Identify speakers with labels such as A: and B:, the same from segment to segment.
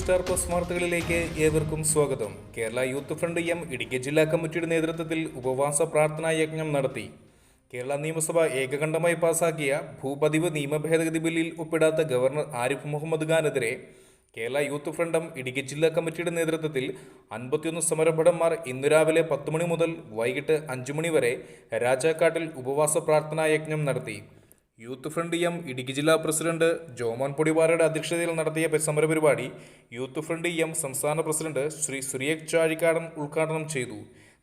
A: Star plus വാർത്തകളിലേക്ക് ഏവർക്കും സ്വാഗതം. Kerala Youth Front M Idukki ജില്ലാ കമ്മിറ്റിയുടെ നേതൃത്വത്തിൽ ഉപവാസ പ്രാർത്ഥനാ യജ്ഞം നടത്തി. കേരള നിയമസഭ ഏകകണ്ഠമായി പാസാക്കിയ ഭൂപതിവ് നിയമ ഭേദഗതി ബില്ലിൽ ഒപ്പിടാത്ത ഗവർണർ ആരിഫ് മുഹമ്മദ് ഖാനെതിരെ കേരള യൂത്ത് ഫ്രണ്ടും ഇടുക്കി ജില്ലാ കമ്മിറ്റിയുടെ നേതൃത്വത്തിൽ 51 സമരഭടന്മാർ ഇന്നു രാവിലെ 10 മണി മുതൽ വൈകിട്ട് 5 മണി വരെ രാജാക്കാട്ടിൽ ഉപവാസ പ്രാർത്ഥനാ യജ്ഞം നടത്തി. യൂത്ത് ഫ്രണ്ട് എം ഇടുക്കി ജില്ലാ പ്രസിഡന്റ് ജോമോൻ പൊടിപാറയുടെ അധ്യക്ഷതയിൽ നടത്തിയ സമരപരിപാടി യൂത്ത് ഫ്രണ്ട് എം സംസ്ഥാന പ്രസിഡന്റ് ശ്രീ സുരേഷ് ചാഴിക്കാടൻ ഉദ്ഘാടനം ചെയ്തു.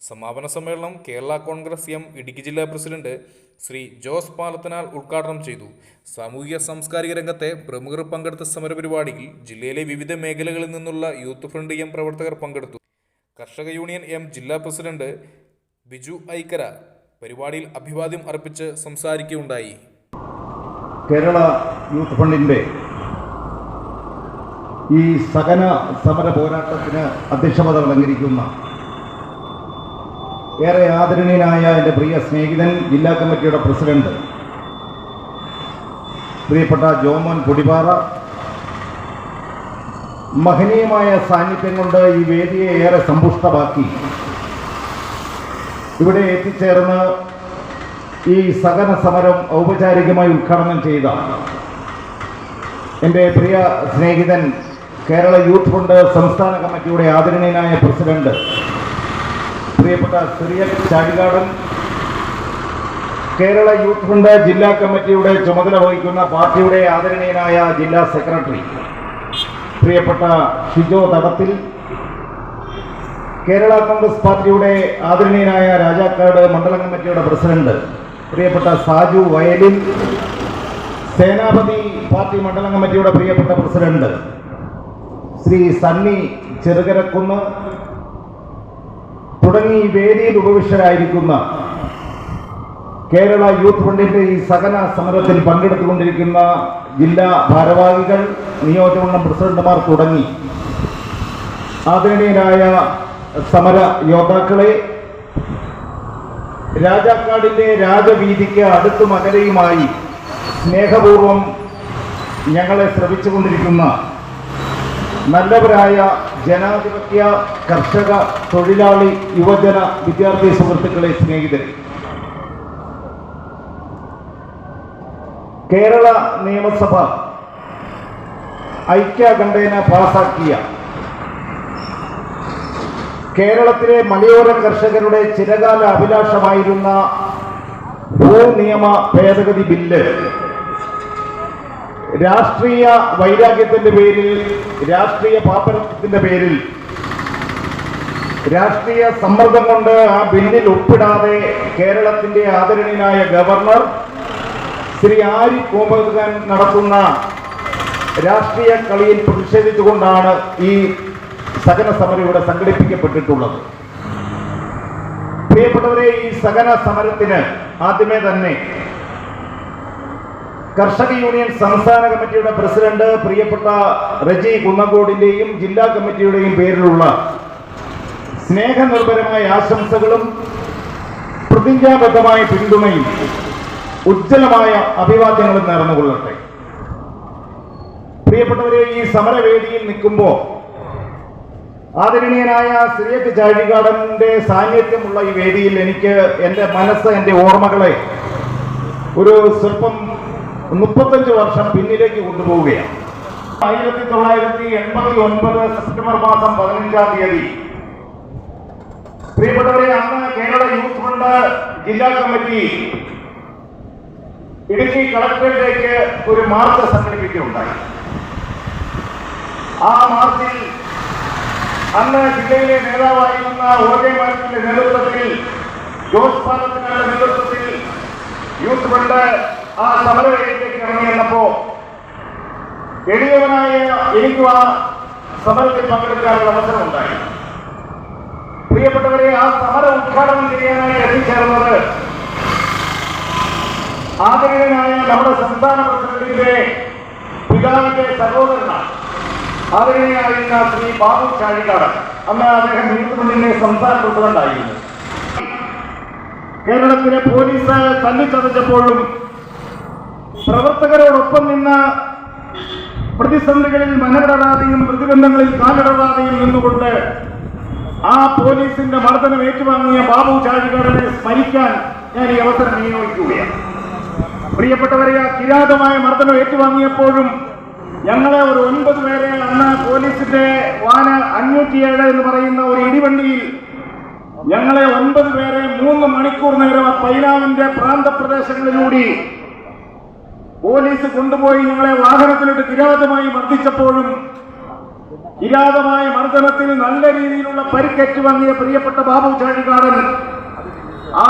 A: സമാപന സമ്മേളനം കേരള കോൺഗ്രസ് എം ഇടുക്കി ജില്ലാ പ്രസിഡന്റ് ശ്രീ ജോസ് പാലത്തനാൽ ഉദ്ഘാടനം ചെയ്തു. സാമൂഹിക സാംസ്കാരിക രംഗത്തെ പ്രമുഖർ പങ്കെടുത്ത സമരപരിപാടിയിൽ ജില്ലയിലെ വിവിധ മേഖലകളിൽ നിന്നുള്ള യൂത്ത് ഫ്രണ്ട് എം പ്രവർത്തകർ പങ്കെടുത്തു. കർഷക യൂണിയൻ എം ജില്ലാ പ്രസിഡന്റ് ബിജു ഐക്കര പരിപാടിയിൽ അഭിവാദ്യം അർപ്പിച്ച് സംസാരിക്കുകയുണ്ടായി.
B: കേരള യൂത്ത് ഫണ്ടിൻ്റെ ഈ സഹന സമര പോരാട്ടത്തിന് അധ്യക്ഷപദം അലങ്കരിക്കുന്ന ഏറെ ആദരണീയനായ എൻ്റെ പ്രിയ സ്നേഹിതൻ ജില്ലാ കമ്മിറ്റിയുടെ പ്രസിഡന്റ് പ്രിയപ്പെട്ട ജോമോൻ പൊടിപാറ മഹനീയമായ സാന്നിധ്യം കൊണ്ട് ഈ വേദിയെ ഏറെ സമ്പുഷ്ടമാക്കി ഇവിടെ എത്തിച്ചേർന്ന് ഈ സഹന സമരം ഔപചാരികമായി ഉദ്ഘാടനം ചെയ്ത എൻ്റെ പ്രിയ സ്നേഹിതൻ കേരള യൂത്ത് ഫണ്ട് സംസ്ഥാന കമ്മിറ്റിയുടെ ആദരണീയനായ പ്രസിഡന്റ് പ്രിയപ്പെട്ട സുരേഷ് ചാഴിക്കാടൻ, കേരള യൂത്ത് ഫണ്ട് ജില്ലാ കമ്മിറ്റിയുടെ ചുമതല വഹിക്കുന്ന പാർട്ടിയുടെ ആദരണീയനായ ജില്ലാ സെക്രട്ടറി പ്രിയപ്പെട്ട ഷിജോ തടത്തിൽ, കേരള കോൺഗ്രസ് പാർട്ടിയുടെ ആദരണീയനായ രാജാക്കാട് മണ്ഡലം കമ്മിറ്റിയുടെ പ്രസിഡന്റ് പ്രിയപ്പെട്ട സാജു വയലിൽ, സേനാപതി പാർട്ടി മണ്ഡലം കമ്മിറ്റിയുടെ പ്രിയപ്പെട്ട പ്രസിഡന്റ് ശ്രീ സണ്ണി ചെറുകരക്കുന്ന് തുടങ്ങി വേദിയിൽ ഉപവിഷ്ടരായിരിക്കുന്ന കേരള യൂത്ത് ഫണ്ടിന്റെ ഈ സഹന സമരത്തിൽ പങ്കെടുത്തുകൊണ്ടിരിക്കുന്ന ജില്ലാ ഭാരവാഹികൾ, നിയോജകമണ്ഡലം പ്രസിഡന്റുമാർ തുടങ്ങി ആദരണീയരായ സമര യോദ്ധാക്കളെ, രാജാക്കാടിന്റെ രാജവീതിക്ക് അടുത്തും അകലെയുമായി സ്നേഹപൂർവം ഞങ്ങളെ ശ്രമിച്ചുകൊണ്ടിരിക്കുന്ന നല്ലവരായ ജനാധിപത്യ കർഷക തൊഴിലാളി യുവജന വിദ്യാർത്ഥി സുഹൃത്തുക്കളെ, സ്നേഹിതരെ, കേരള നിയമസഭ ഐക്യകണ്ഠേന പാസാക്കിയ കേരളത്തിലെ മലയോര കർഷകരുടെ ചിരകാല അഭിലാഷമായിരുന്ന ഭൂനിയമ ഭേദഗതി ബില്ല് രാഷ്ട്രീയ വൈരാഗ്യത്തിന്റെ പേരിൽ, രാഷ്ട്രീയ പാപ്പരത്തിന്റെ പേരിൽ, രാഷ്ട്രീയ സമ്മർദ്ദം കൊണ്ട് ആ ബില്ലിൽ ഒപ്പിടാതെ കേരളത്തിന്റെ ആദരണീയനായ ഗവർണർ ശ്രീ ആരിഫ് മുഹമ്മദ് ഖാൻ നടത്തുന്ന രാഷ്ട്രീയ കളിയിൽ പ്രതിഷേധിച്ചുകൊണ്ടാണ് ഈ സഹന സമരം ഇവിടെ സംഘടിപ്പിക്കപ്പെട്ടിട്ടുള്ളത്. പ്രിയപ്പെട്ടവരെ, ഈ സഹന സമരത്തിന് ആദ്യമേ തന്നെ കർഷക യൂണിയൻ സംസ്ഥാന കമ്മിറ്റിയുടെ പ്രസിഡന്റ് പ്രിയപ്പെട്ട റജി കുന്നങ്കോടിന്റെയും ജില്ലാ കമ്മിറ്റിയുടെയും പേരിലുള്ള സ്നേഹനിർഭരമായ ആശംസകളും പ്രതിജ്ഞാബദ്ധമായ പിന്തുണയും ഉജ്ജ്വലമായ അഭിവാദ്യങ്ങളും നേർന്നുകൊള്ളട്ടെ. പ്രിയപ്പെട്ടവരെ, ഈ സമരവേദിയിൽ നിൽക്കുമ്പോൾ ആദരണീയനായ സുരേഷ് ചാഴിക്കാടന്റെ സാന്നിധ്യമുള്ള ഈ വേദിയിൽ എനിക്ക് എൻ്റെ മനസ്സ്, എൻ്റെ ഓർമ്മകളെ ഒരു സ്വല്പം 35 വർഷം പിന്നിലേക്ക് കൊണ്ടുപോവുകയാണ്. 1989 സെപ്റ്റംബർ മാസം 15-ാം തീയതി പ്രിയപ്പെട്ടവരെ, അന്ന് കേരള യൂത്ത് ഫണ്ട് ജില്ലാ കമ്മിറ്റി ഇടുക്കി കളക്ടറേറ്റിലേക്ക് ഒരു മാർച്ച് സംഘടിപ്പിക്കുകയുണ്ടായി. ആ മാർച്ചിൽ അന്ന് ജില്ലയിലെ നേതാവായിരുന്ന ഓരോ മാർച്ചിന്റെ നേതൃത്വത്തിൽ, ജോസ് പാലത്തിന്റെ നേതൃത്വത്തിൽ യൂത്ത് ഫണ്ട് ആ സമരവേദിയിലേക്ക് ഇറങ്ങി വന്നപ്പോ എളിയവനായ എനിക്കും ആ സമരത്തിൽ പങ്കെടുക്കാനുള്ള അവസരം ഉണ്ടായി. പ്രിയപ്പെട്ടവരെ, ആ സമരം ഉദ്ഘാടനം ചെയ്യാനായി എത്തിച്ചേർന്നത് ആദരണീയനായ നമ്മുടെ സംസ്ഥാന പ്രസിഡന്റിന്റെ പിതാവിന്റെ സഹോദരനാണ്, ആദരണീയനായിരുന്ന ശ്രീ ബാബു ചാഴിക്കാടൻ. അന്ന് അദ്ദേഹം യൂത്ത് ഫണ്ടിന്റെ സംസ്ഥാന പ്രസിഡന്റായിരുന്നു. കേരളത്തിലെ പോലീസ് തല്ലിച്ചതച്ചപ്പോഴും പ്രവർത്തകരോടൊപ്പം നിന്ന് പ്രതിസന്ധികളിൽ മനമിടറാതെയും പ്രതിബന്ധങ്ങളിൽ കാലിടറാതെയും നിന്നുകൊണ്ട് ആ പോലീസിന്റെ മർദ്ദനം ഏറ്റുവാങ്ങിയ ബാബു ചാഴികാടനെ സ്മരിക്കാൻ ഞാൻ ഈ അവസരം വിനിയോഗിക്കുകയാണ്. പ്രിയപ്പെട്ടവരെ, ആ കിരാതമായ മർദ്ദനം ഏറ്റുവാങ്ങിയപ്പോഴും ഞങ്ങളെ ഒരു 9 പേരെ അന്ന് പോലീസിന്റെ വാന 507 എന്ന് പറയുന്ന ഒരു ഇടിവണ്ടിയിൽ ഞങ്ങളെ 9 പേരെ 3 മണിക്കൂർ നേരം പൈനാവിന്റെ പ്രാന്തപ്രദേശങ്ങളിലൂടെ പോലീസ് കൊണ്ടുപോയി ഞങ്ങളെ വാഹനത്തിലിട്ട് കിരാതമായി മർദ്ദിച്ചപ്പോഴും കിരാതമായ മർദ്ദനത്തിൽ നല്ല രീതിയിലുള്ള പരിക്കേറ്റു വാങ്ങിയ പ്രിയപ്പെട്ട ബാബു ചാഴികാടൻ, ആ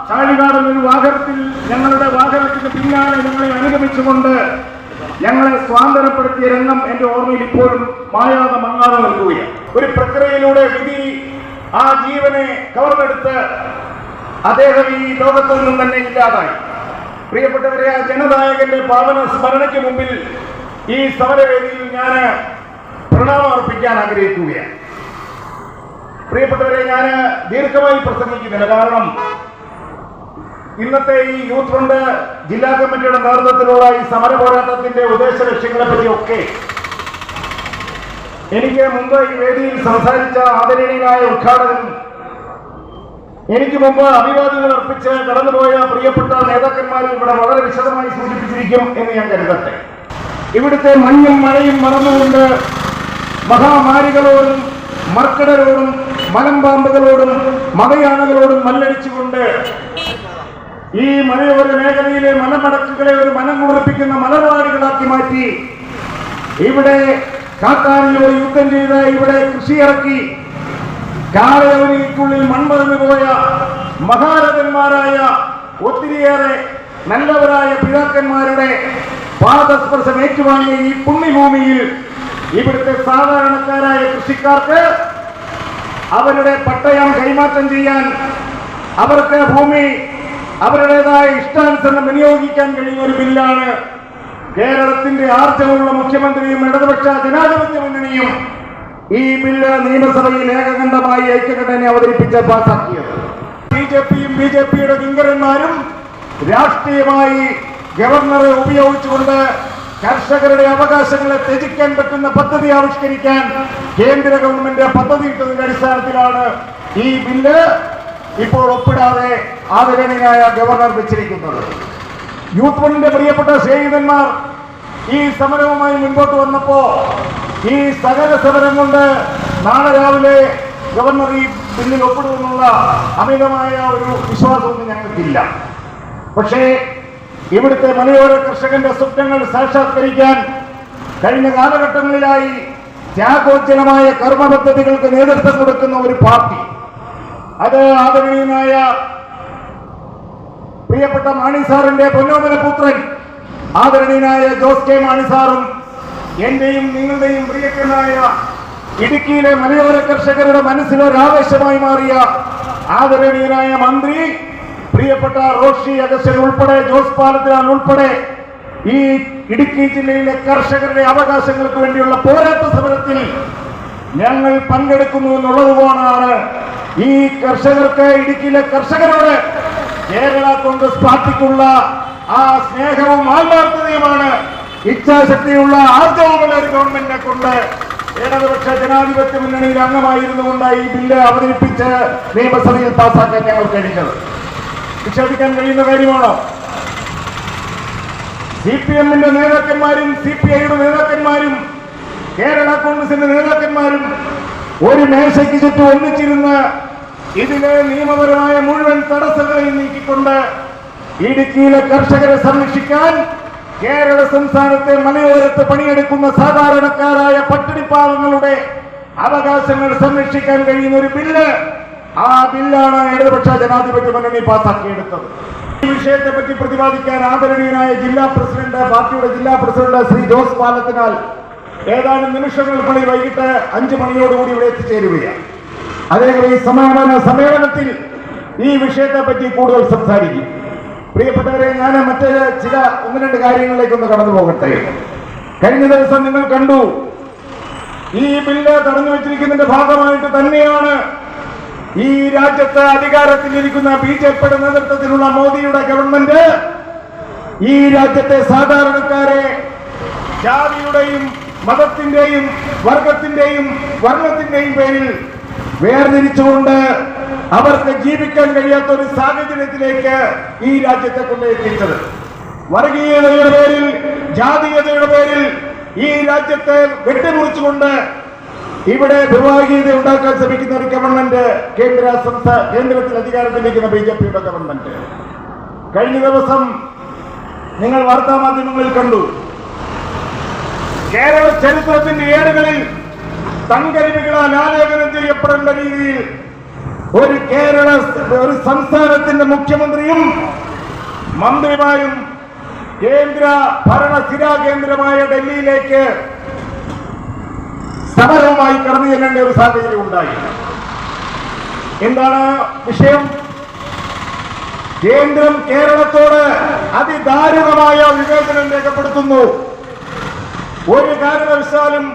B: ചാഴികാടൻ ഒരു വാഹനത്തിൽ ഞങ്ങളുടെ വാഹനത്തിന് പിന്നാലെ ഞങ്ങളെ അനുഗമിച്ചുകൊണ്ട് ഞങ്ങളെ സ്വാതന്ത്ര്യപ്പെടുത്തിയ രംഗം എന്റെ ഓർമ്മയിൽ ഇപ്പോഴും മായാതെ മങ്ങാതെ നിൽക്കുകയാണ്. ഒരു പ്രക്രിയയിലൂടെ വിധി ആ ജീവനെ കവർന്നെടുത്ത് അദ്ദേഹം ഈ ലോകത്തിൽ നിന്നും തന്നെ ഇല്ലാതായി. പ്രിയപ്പെട്ടവരെ, ആ ജനനായകന്റെ പാവന സ്മരണയ്ക്ക് മുമ്പിൽ ഈ സമരവേദിയിൽ ഞാൻ പ്രണാമം അർപ്പിക്കാൻ ആഗ്രഹിക്കുകയാണ്. പ്രിയപ്പെട്ടവരെ, ഞാൻ ദീർഘമായി പ്രസംഗിക്കുന്നില്ല. കാരണം ഇന്നത്തെ ഈ യൂത്ത് ഫ്രണ്ട് ജില്ലാ കമ്മിറ്റിയുടെ നേതൃത്വത്തിലുള്ള ഈ സമര പോരാട്ടത്തിന്റെ ഉദ്ദേശ ലക്ഷ്യങ്ങളെ പറ്റിയൊക്കെ എനിക്ക് മുമ്പ് ഈ വേദിയിൽ സംസാരിച്ച ആദരണീയനായ ഉദ്ഘാടകൻ, എനിക്ക് മുമ്പ് അഭിവാദ്യങ്ങൾ അർപ്പിച്ച് കടന്നുപോയ പ്രിയപ്പെട്ട നേതാക്കന്മാരും ഇവിടെ വളരെ വിശദമായി സൂചിപ്പിച്ചിരിക്കും എന്ന് ഞാൻ കരുതട്ടെ. ഇവിടുത്തെ മഞ്ഞും മഴയും മറന്നുകൊണ്ട് മഹാമാരികളോടും മർക്കടരോടും മലമ്പാമ്പുകളോടും മതയാനകളോടും മല്ലടിച്ചുകൊണ്ട് ഈ മലയോര മേഖലയിലെ മലമടക്കുകളെ ഒരു മനം കുളിർപ്പിക്കുന്ന മലർവാടികളാക്കി മാറ്റി ഇവിടെ കാട്ടാനിലൂടെ യുദ്ധം ചെയ്ത് ഇവിടെ കൃഷി ഇറക്കി കാലയവനിക്കുള്ളിൽ മൺമറന്നു പോയ മഹാരഥന്മാരായ ഒത്തിരിയേറെ നല്ലവരായ പിതാക്കന്മാരുടെ പാദസ്പർശം ഏറ്റുവാങ്ങിയ ഈ പുണ്യഭൂമിയിൽ ഇവിടുത്തെ സാധാരണക്കാരായ കൃഷിക്കാർക്ക് അവരുടെ പട്ടയം കൈമാറ്റം ചെയ്യാൻ, അവർക്ക് ഭൂമി അവരുടേതായ ഇഷ്ടാനുസരണം വിനിയോഗിക്കാൻ കഴിയുന്ന ഒരു ബില്ലാണ് കേരളത്തിന്റെ ആർജവമുള്ള മുഖ്യമന്ത്രിയും ഇടതുപക്ഷ ജനാധിപത്യ മുന്നണിയും ഈ ബില്ല് നിയമസഭയിൽ ഏകകണ്ഠമായി ഐക്യകണ്ഠേന അവതരിപ്പിച്ച് പാസാക്കിയത്. ബിജെപിയും ബിജെപിയുടെ കിങ്കരന്മാരും രാഷ്ട്രീയമായി ഗവർണറെ ഉപയോഗിച്ചുകൊണ്ട് കർഷകരുടെ അവകാശങ്ങളെ ത്യജിക്കാൻ പറ്റുന്ന പദ്ധതി ആവിഷ്കരിക്കാൻ കേന്ദ്ര ഗവൺമെന്റ് പദ്ധതിയിട്ടതിന്റെ അടിസ്ഥാനത്തിലാണ് ഈ ബില്ല് ഇപ്പോൾ ഒപ്പിടാതെ ആദരണീയനായ ഗവർണർ വെച്ചിരിക്കുന്നത്. യൂത്ത് ഫ്രണ്ടിന്റെ പ്രിയപ്പെട്ട സ്നേഹിതന്മാർ ഈ സമരവുമായി മുൻപോട്ട് വന്നപ്പോ ഈ സകല സമരം കൊണ്ട് നാളെ രാവിലെ ഗവർണർ ഈ ബില്ലിൽ ഒപ്പിടുമെന്നുള്ള അമിതമായ ഒരു വിശ്വാസമൊന്നും ഞങ്ങൾക്കില്ല. പക്ഷേ ഇവിടുത്തെ മലയോര കർഷകന്റെ സ്വപ്നങ്ങൾ സാക്ഷാത്കരിക്കാൻ കഴിഞ്ഞ കാലഘട്ടങ്ങളിലായി ത്യാഗോജ്ജലമായ കർമ്മ പദ്ധതികൾക്ക് നേതൃത്വം കൊടുക്കുന്ന ഒരു പാർട്ടി, അത് ആദരണീയനായ പ്രിയപ്പെട്ട മാണി സാറിന്റെ പൊന്നോമന പുത്രൻ ആദരണീയനായ ജോസ് കെ മാണി സാറും എന്റെയും നിങ്ങളുടെയും പ്രിയങ്കരനായ ഇടുക്കിയിലെ മലയോര കർഷകരുടെ മനസ്സിലൊരാവേശമായി മാറിയ ആദരണീയനായ മന്ത്രി പ്രിയപ്പെട്ട റോഷി അഗസ്റ്റൻ ഉൾപ്പെടെ ജോസ് പാലത്തിനാൽ ഉൾപ്പെടെ ഈ ഇടുക്കി ജില്ലയിലെ കർഷകരുടെ അവകാശങ്ങൾക്ക് വേണ്ടിയുള്ള പോരാട്ട സമരത്തിൽ ഞങ്ങൾ പങ്കെടുക്കുന്നു എന്നുള്ളതുകൊണ്ടാണ് ഈ കർഷകർക്ക്, ഇടുക്കിയിലെ കർഷകരോട് കേരള കോൺഗ്രസ് പാർട്ടിക്കുള്ള ആ സ്നേഹവും ആത്മാർത്ഥതയുമാണ് ഇച്ഛാശക്തിയുള്ള ആർജവുമുള്ള ഒരു ഗവൺമെന്റിനെ കൊണ്ട് ഇടതുപക്ഷ ജനാധിപത്യ മുന്നണിയിൽ അംഗമായിരുന്നുകൊണ്ട് ഈ ബില്ല് അവതരിപ്പിച്ച് നിയമസഭയിൽ പാസാക്കാൻ ഞങ്ങൾ കഴിഞ്ഞത്. നിഷേധിക്കാൻ കഴിയുന്ന കാര്യമാണോ? CPM-ന്റെ നേതാക്കന്മാരും CPI-യുടെ നേതാക്കന്മാരും കേരള കോൺഗ്രസിന്റെ നേതാക്കന്മാരും ഒരു മേശയ്ക്ക് ചുറ്റും ഒന്നിച്ചിരുന്ന് ഇതിലെ നിയമപരമായ മുഴുവൻ തടസ്സങ്ങളെയും നീക്കിക്കൊണ്ട് ഇടുക്കിയിലെ കർഷകരെ സംരക്ഷിക്കാൻ, കേരള സംസ്ഥാനത്തെ മലയോരത്ത് പണിയെടുക്കുന്ന സാധാരണക്കാരായ പട്ടിണിപ്പാവങ്ങളുടെ അവകാശങ്ങൾ സംരക്ഷിക്കാൻ കഴിയുന്ന ഒരു ബില്ല്, ആ ബില്ലാണ് ഇടതുപക്ഷ ജനാധിപത്യ മുന്നണി പാസാക്കിയെടുത്തത്. ഈ വിഷയത്തെ പറ്റി പ്രതിപാദിക്കാൻ ആദരണീയനായ ജില്ലാ പ്രസിഡന്റ്, പാർട്ടിയുടെ ജില്ലാ പ്രസിഡന്റ് ശ്രീ ജോസ് പാലത്തിനാൽ ഏതാനും നിമിഷങ്ങൾക്കുള്ളിൽ വൈകിട്ട് 5 മണിയോടുകൂടി ഇവിടെ എത്തിച്ചേരുകയാണ്. അദ്ദേഹം ഈ സമ്മേളനത്തിൽ ഈ വിഷയത്തെ പറ്റി കൂടുതൽ സംസാരിക്കും. പ്രിയപ്പെട്ടവരെ, ഞാൻ മറ്റ് ചില 1-2 കാര്യങ്ങളിലേക്കൊന്ന് കടന്നു പോകട്ടെ. കഴിഞ്ഞ ദിവസം നിങ്ങൾ കണ്ടു, ഈ ബില്ല് തടഞ്ഞു വെച്ചിരിക്കുന്നതിന്റെ ഭാഗമായിട്ട് തന്നെയാണ് ഈ രാജ്യത്ത് അധികാരത്തിലിരിക്കുന്ന BJP-യുടെ നേതൃത്വത്തിലുള്ള മോദിയുടെ ഗവൺമെന്റ് ഈ രാജ്യത്തെ സാധാരണക്കാരെ ജാതിയുടെയും മതത്തിന്റെയും വർഗത്തിന്റെയും വർണ്ണത്തിന്റെയും പേരിൽ വേർതിരിച്ചുകൊണ്ട് അവർക്ക് ജീവിക്കാൻ കഴിയാത്ത ഒരു സാഹചര്യത്തിലേക്ക് ഈ രാജ്യത്തെ കൊണ്ടെത്തിച്ചത്. വർഗീയതയുടെ പേരിൽ, ജാതീയതയുടെ പേരിൽ ഈ രാജ്യത്തെ വെട്ടിമുറിച്ചുകൊണ്ട് ഇവിടെ വിഭാഗീയത ഉണ്ടാക്കാൻ ശ്രമിക്കുന്ന ഒരു ഗവൺമെന്റ്, കേന്ദ്രത്തിൽ അധികാരത്തിലിരിക്കുന്ന BJPയുടെ ഗവൺമെന്റ്. കഴിഞ്ഞ ദിവസം നിങ്ങൾ വാർത്താ മാധ്യമങ്ങളിൽ കണ്ടു, കേരള ചരിത്രത്തിന്റെ ഏടുകളിൽ തങ്കലിപികളാൽ ആലേഖനം ചെയ്യപ്പെടേണ്ട രീതിയിൽ ഒരു സംസ്ഥാനത്തിന്റെ മുഖ്യമന്ത്രിയും മന്ത്രിമാരും കേന്ദ്ര ഭരണസ്ഥിരാ കേന്ദ്രമായ ഡൽഹിയിലേക്ക് സമരവുമായി കടന്നു ചെല്ലേണ്ട ഒരു സാഹചര്യം ഉണ്ടായി. എന്താണ് വിഷയം? കേന്ദ്രം കേരളത്തോട് അതിദാരുണമായ വിവേചനം രേഖപ്പെടുത്തുന്നു. ഒരു കാരണവശാലും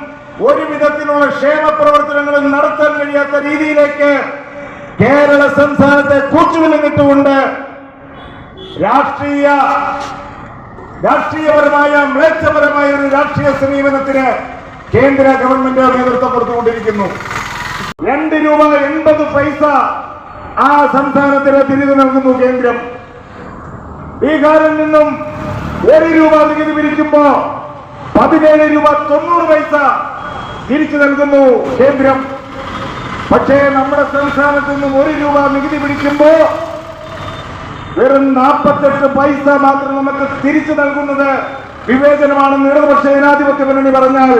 B: ഒരു വിധത്തിലുള്ള ക്ഷേമ പ്രവർത്തനങ്ങളും നടത്താൻ കഴിയാത്ത രീതിയിലേക്ക് കേരള സംസ്ഥാനത്തെ കൂച്ചുവിലങ്ങിട്ടുകൊണ്ട് രാഷ്ട്രീയപരമായ മ്ലേച്ഛപരമായ ഒരു രാഷ്ട്രീയ സമീപനത്തിന് കേന്ദ്ര ഗവൺമെന്റ് നേതൃത്വം കൊടുത്തുകൊണ്ടിരിക്കുന്നു. ₹2.80 ആ സംസ്ഥാനത്തിന് തിരികെ നൽകുന്നു കേന്ദ്രം. ബീഹാറിൽ നിന്നും ₹1 നികുതി പിരിക്കുമ്പോ ₹17.90 തിരിച്ചു നൽകുന്നു കേന്ദ്രം. പക്ഷേ നമ്മുടെ സംസ്ഥാനത്ത് നിന്നും ₹1 നികുതി പിടിക്കുമ്പോ വെറും 48 പൈസ മാത്രം നമുക്ക് തിരിച്ചു നൽകുന്നത് വിവേചനമാണെന്ന് ഇടതുപക്ഷ ജനാധിപത്യ മുന്നണി പറഞ്ഞാൽ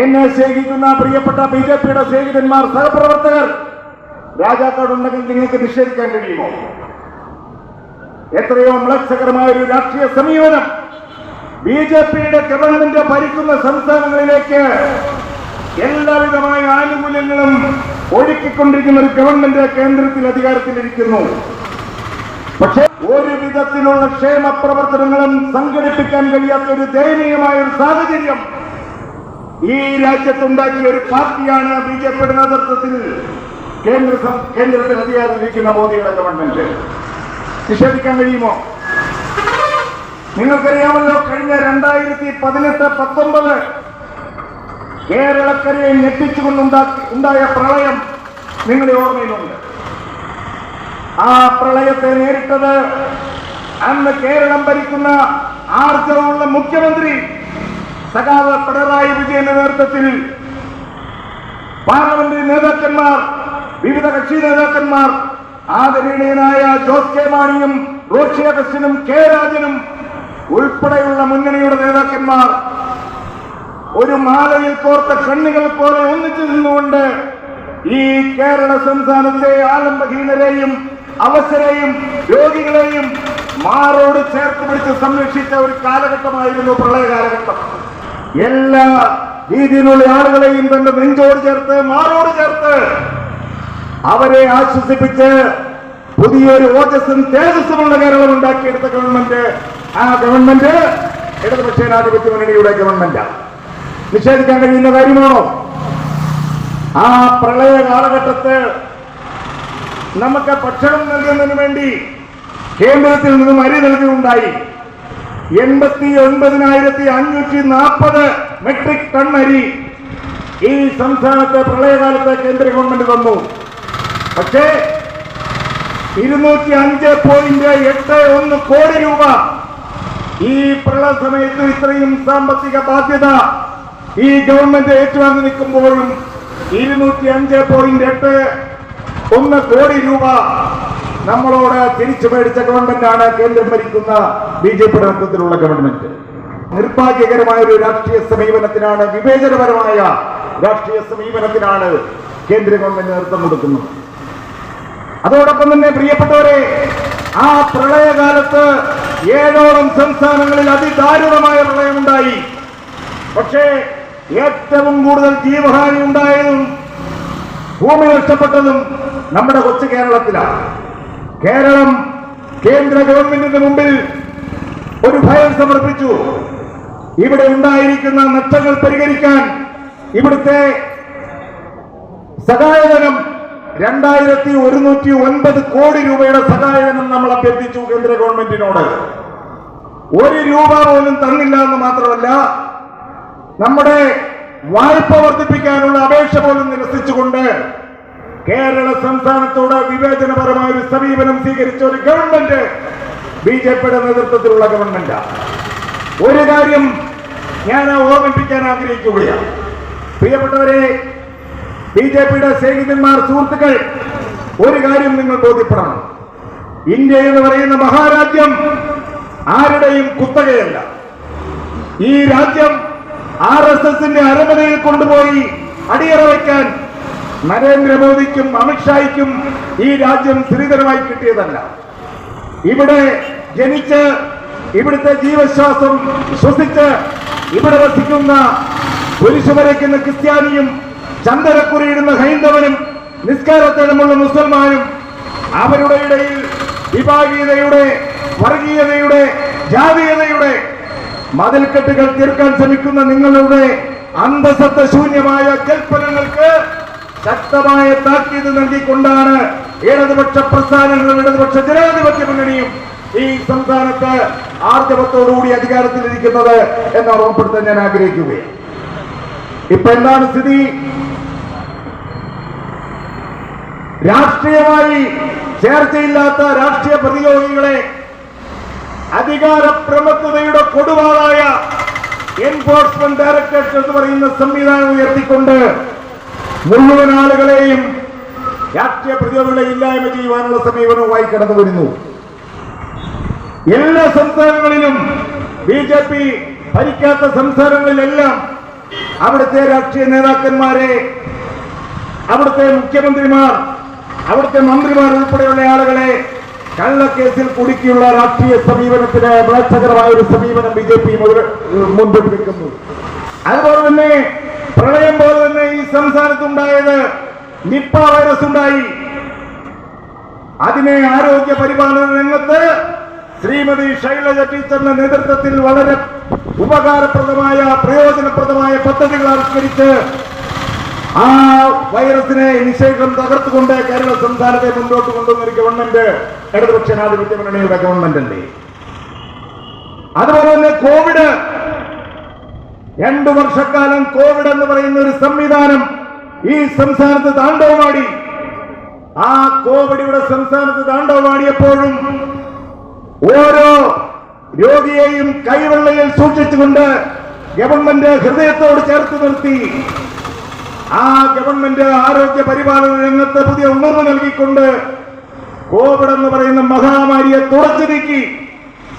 B: എന്നെ സ്നേഹിക്കുന്ന പ്രിയപ്പെട്ട BJPയുടെ സ്നേഹിതന്മാർ, സഹപ്രവർത്തകർ, രാജാക്കോടുണ്ടെങ്കിൽ നിങ്ങൾക്ക് നിഷേധിക്കാൻ കഴിയുമോ? എത്രയോ മ്ലേച്ഛകരമായ ഒരു രാഷ്ട്രീയ സമീപനം BJPയുടെ ഗവൺമെന്റ് ഭരിക്കുന്ന സംസ്ഥാനങ്ങളിലേക്ക് എല്ലാവിധമായ ആനുകൂല്യങ്ങളും ഒഴുക്കിക്കൊണ്ടിരിക്കുന്ന ഒരു ഗവൺമെന്റ് കേന്ദ്രത്തിൽ അധികാരത്തിലിരിക്കുന്നു. പക്ഷേ ഒരു വിധത്തിലുള്ള ക്ഷേമ പ്രവർത്തനങ്ങളും സംഘടിപ്പിക്കാൻ കഴിയാത്ത ഒരു ദയനീയമായ ഒരു സാഹചര്യം ഈ രാജ്യത്തുണ്ടാക്കിയ ഒരു പാർട്ടിയാണ് BJPയുടെ നേതൃത്വത്തിൽ കേന്ദ്രത്തിൽ അധികാരത്തിലിരിക്കുന്ന മോദിയുടെ ഗവൺമെന്റ്. നിഷേധിക്കാൻ കഴിയുമോ? നിങ്ങൾക്കറിയാമല്ലോ, കഴിഞ്ഞ 2018-19 കേരളക്കരയെ ഞെട്ടിച്ചുകൊണ്ടുണ്ടായ പ്രളയം നിങ്ങളുടെ ഓർമ്മയിലുണ്ട്. ആ പ്രളയത്തെ നേരിട്ടത് അന്ന് കേരളം ഭരിക്കുന്ന ആർജവമുള്ള മുഖ്യമന്ത്രി സഖാവ് പിണറായി വിജയന്റെ നേതൃത്വത്തിൽ പാർലമെന്റ് നേതാക്കന്മാർ, വിവിധ കക്ഷി നേതാക്കന്മാർ, ആദരണീയനായ ജോസ് കെ മാണിയും റോഷി അഗസ്റ്റിനും കെ രാജനും ഉൾപ്പെടെയുള്ള മുന്നണിയുടെ നേതാക്കന്മാർ ഒരു മാലയിൽ കോർത്ത കണ്ണികൾ പോലെ ഒന്നിച്ചു നിന്നുകൊണ്ട് ഈ കേരള സംസ്ഥാനത്തെ ആലംബഹീനരെയും അവസരെയും രോഗികളെയും മാറോട് ചേർത്ത് പിടിച്ച് സംരക്ഷിച്ച ഒരു കാലഘട്ടമായിരുന്നു പ്രളയ കാലഘട്ടം. എല്ലാ രീതിയിലുള്ള ആളുകളെയും തന്റെ നെഞ്ചോട് ചേർത്ത്, മാറോട് ചേർത്ത് അവരെ ആശ്വസിപ്പിച്ച് പുതിയൊരു ഓജസ്സും തേജസ്സുമുള്ള കേരളം ഉണ്ടാക്കിയെടുത്ത ഗവൺമെന്റ്, ആ ഗവൺമെന്റ് ഇടതുപക്ഷ ജനാധിപത്യ മുന്നണിയുടെ ഗവൺമെന്റാണ്. നിഷേധിക്കാൻ കഴിയുന്ന കാര്യമാണോ? ആ പ്രളയ കാലഘട്ടത്ത് നമുക്ക് ഭക്ഷണം നൽകുന്നതിന് വേണ്ടി കേന്ദ്രത്തിൽ നിന്നും അരി നൽകുകയുണ്ടായി. 89,540 മെട്രിക് ടൺ അരി ഈ സംസ്ഥാനത്തെ പ്രളയകാലത്ത് കേന്ദ്ര ഗവൺമെന്റ് തന്നു. പക്ഷേ 205.81 കോടി രൂപ ഈ പ്രളയ സമയത്ത് ഇത്രയും സാമ്പത്തിക ബാധ്യത ഈ ഗവൺമെന്റ് ഏറ്റുവാങ്ങി നിൽക്കുമ്പോഴും 205.81 കോടി രൂപ നമ്മളോട് തിരിച്ചു മേടിച്ച ഗവൺമെന്റാണ് കേന്ദ്രം ഭരിക്കുന്ന BJPയുടെ നേതൃത്വത്തിലുള്ള ഗവൺമെന്റ്. നിർഭാഗ്യകരമായ ഒരു രാഷ്ട്രീയ സമീപനത്തിനാണ്, വിവേചനപരമായ രാഷ്ട്രീയ സമീപനത്തിനാണ് കേന്ദ്ര ഗവൺമെന്റ് നേതൃത്വം കൊടുക്കുന്നത്. അതോടൊപ്പം തന്നെ പ്രിയപ്പെട്ടവരെ, ആ പ്രളയകാലത്ത് 7ഓളം സംസ്ഥാനങ്ങളിൽ അതിദാരുണമായ പ്രളയമുണ്ടായി. പക്ഷേ ഏറ്റവും കൂടുതൽ ജീവഹാനി ഉണ്ടായതും ഭൂമി നഷ്ടപ്പെട്ടതും നമ്മുടെ കൊച്ചു കേരളത്തിലാണ്. കേരളം കേന്ദ്ര ഗവൺമെന്റിന്റെ മുമ്പിൽ ഒരു ഫയൽ സമർപ്പിച്ചു. ഇവിടെ ഉണ്ടായിരിക്കുന്ന നഷ്ടങ്ങൾ പരിഹരിക്കാൻ ഇവിടുത്തെ സഹായധനം 2,109 കോടി രൂപയുടെ സഹായധനം നമ്മൾ അഭ്യർത്ഥിച്ചു കേന്ദ്ര ഗവൺമെന്റിനോട്. ₹1 പോലും തന്നില്ല എന്ന് മാത്രമല്ല, നമ്മുടെ വായ്പ വർദ്ധിപ്പിക്കാനുള്ള അപേക്ഷ പോലും നിരസിച്ചുകൊണ്ട് കേരള സംസ്ഥാനത്തോട് വിവേചനപരമായ ഒരു സമീപനം സ്വീകരിച്ച ഒരു ഗവൺമെന്റ് ബിജെപിയുടെ നേതൃത്വത്തിലുള്ള ഗവൺമെന്റാണ്. ഒരു കാര്യം ഞാൻ ഓർമ്മിപ്പിക്കാൻ ആഗ്രഹിക്കുകയാണ്. പ്രിയപ്പെട്ടവരെ, ബിജെപിയുടെ സ്നേഹിതന്മാർ, സുഹൃത്തുക്കൾ, ഒരു കാര്യം നിങ്ങൾ ബോധ്യപ്പെടണം. ഇന്ത്യ എന്ന് പറയുന്ന മഹാരാജ്യം ആരുടെയും കുത്തകയല്ല. ഈ രാജ്യം RSSന്റെ അരമനയിൽ കൊണ്ടുപോയി അടിയറ വയ്ക്കാൻ നരേന്ദ്രമോദിക്കും അമിത്ഷായ്ക്കും ഈ രാജ്യം ശ്രീധരമായി കിട്ടിയതല്ല. ഇവിടെ ജനിച്ച് ഇവിടുത്തെ ജീവശ്വാസം ശ്വസിച്ച് ഇവിടെ വസിക്കുന്ന കുരിശു വരയ്ക്കുന്ന ക്രിസ്ത്യാനിയും ചന്ദനക്കുറിയിടുന്ന ഹൈന്ദവനും നിസ്കാരത്തിലുമുള്ള മുസൽമാനും അവരുടെ ഇടയിൽ വിഭാഗീയതയുടെ, വർഗീയതയുടെ, ജാതീയതയുടെ മതിൽക്കെട്ടുകൾ തീർക്കാൻ ശ്രമിക്കുന്ന നിങ്ങളുടെ അന്തസത്ത ശൂന്യമായ കൽപ്പനകൾക്ക് ശക്തമായ താക്കീത് നൽകിക്കൊണ്ടാണ് ഇടതുപക്ഷ പ്രസ്ഥാനങ്ങളും ഇടതുപക്ഷ ജനാധിപത്യ മുന്നണിയും ഈ സംസ്ഥാനത്ത് ആർജവത്തോടുകൂടി അധികാരത്തിലിരിക്കുന്നത് എന്ന് ഓർമ്മപ്പെടുത്താൻ ഞാൻ ആഗ്രഹിക്കുകയാണ്. ഇപ്പൊ എന്താണ് സ്ഥിതി? രാഷ്ട്രീയമായി ചേർച്ചയില്ലാത്ത രാഷ്ട്രീയ പ്രതിയോഗികളെ അധികാര പ്രമത്തതയുടെ കൊടുവാളായ എൻഫോഴ്സ്മെന്റ് ഡയറക്ടറേറ്റ് എന്ന് പറയുന്ന സംവിധാനം ഉയർത്തിക്കൊണ്ട് മുഴുവൻ ആളുകളെയും രാഷ്ട്രീയ പ്രതിയോഗികളെ ഇല്ലായ്മ ചെയ്യുവാനുള്ള സമീപനവുമായി കടന്നു വരുന്നു. എല്ലാ സംസ്ഥാനങ്ങളിലും ബിജെപി ഭരിക്കാത്ത സംസ്ഥാനങ്ങളിലെല്ലാം അവിടുത്തെ രാഷ്ട്രീയ നേതാക്കന്മാരെ, അവിടുത്തെ മുഖ്യമന്ത്രിമാർ, അവിടുത്തെ മന്ത്രിമാർ ഉൾപ്പെടെയുള്ള ആളുകളെ കള്ളക്കേസിൽ കുടുക്കിയുള്ള രാഷ്ട്രീയ സമീപനത്തിന് മ്ലേച്ഛകരമായ ഒരു സമീപനം ബിജെപി മുൻപോട്ട് വെക്കുന്നു. അതുപോലെ തന്നെ പ്രളയം പോലെ തന്നെ ഈ സംസ്ഥാനത്തുണ്ടായത് നിപ്പ വൈറസ് ഉണ്ടായി. അതിനെ ആരോഗ്യ പരിപാലന രംഗത്ത് ശ്രീമതി ശൈലജ ടീച്ചറിന്റെ നേതൃത്വത്തിൽ വളരെ ഉപകാരപ്രദമായ, പ്രയോജനപ്രദമായ പദ്ധതികൾ ആവിഷ്കരിച്ച് ആ വൈറസിനെ നിഷേധം തകർത്തുകൊണ്ട് കേരള സംസ്ഥാനത്തെ മുന്നോട്ട് കൊണ്ടുവന്ന ഒരു ഗവൺമെന്റ് ഇടതുപക്ഷ ജനാധിപത്യ മുന്നണിയുടെ ഗവൺമെന്റ് അല്ലേ? അതുപോലെ തന്നെ കോവിഡ്, 2 വർഷക്കാലം കോവിഡ് എന്ന് പറയുന്ന ഒരു സംവിധാനം ഈ സംസ്ഥാനത്ത് താണ്ഡവമാടി. ആ കോവിഡ് ഇവിടെ സംസ്ഥാനത്ത് താണ്ഡവമാടിയപ്പോഴും ഓരോ രോഗിയെയും കൈവെള്ളയിൽ സൂക്ഷിച്ചുകൊണ്ട് ഗവൺമെന്റ് ഹൃദയത്തോട് ചേർത്ത് നിർത്തി. ആ ഗവൺമെന്റ് ആരോഗ്യ പരിപാലന രംഗത്ത് പുതിയ ഉണർവ് നൽകിക്കൊണ്ട് കോവിഡ് എന്ന് പറയുന്ന മഹാമാരിയെ തുടച്ചു നീക്കി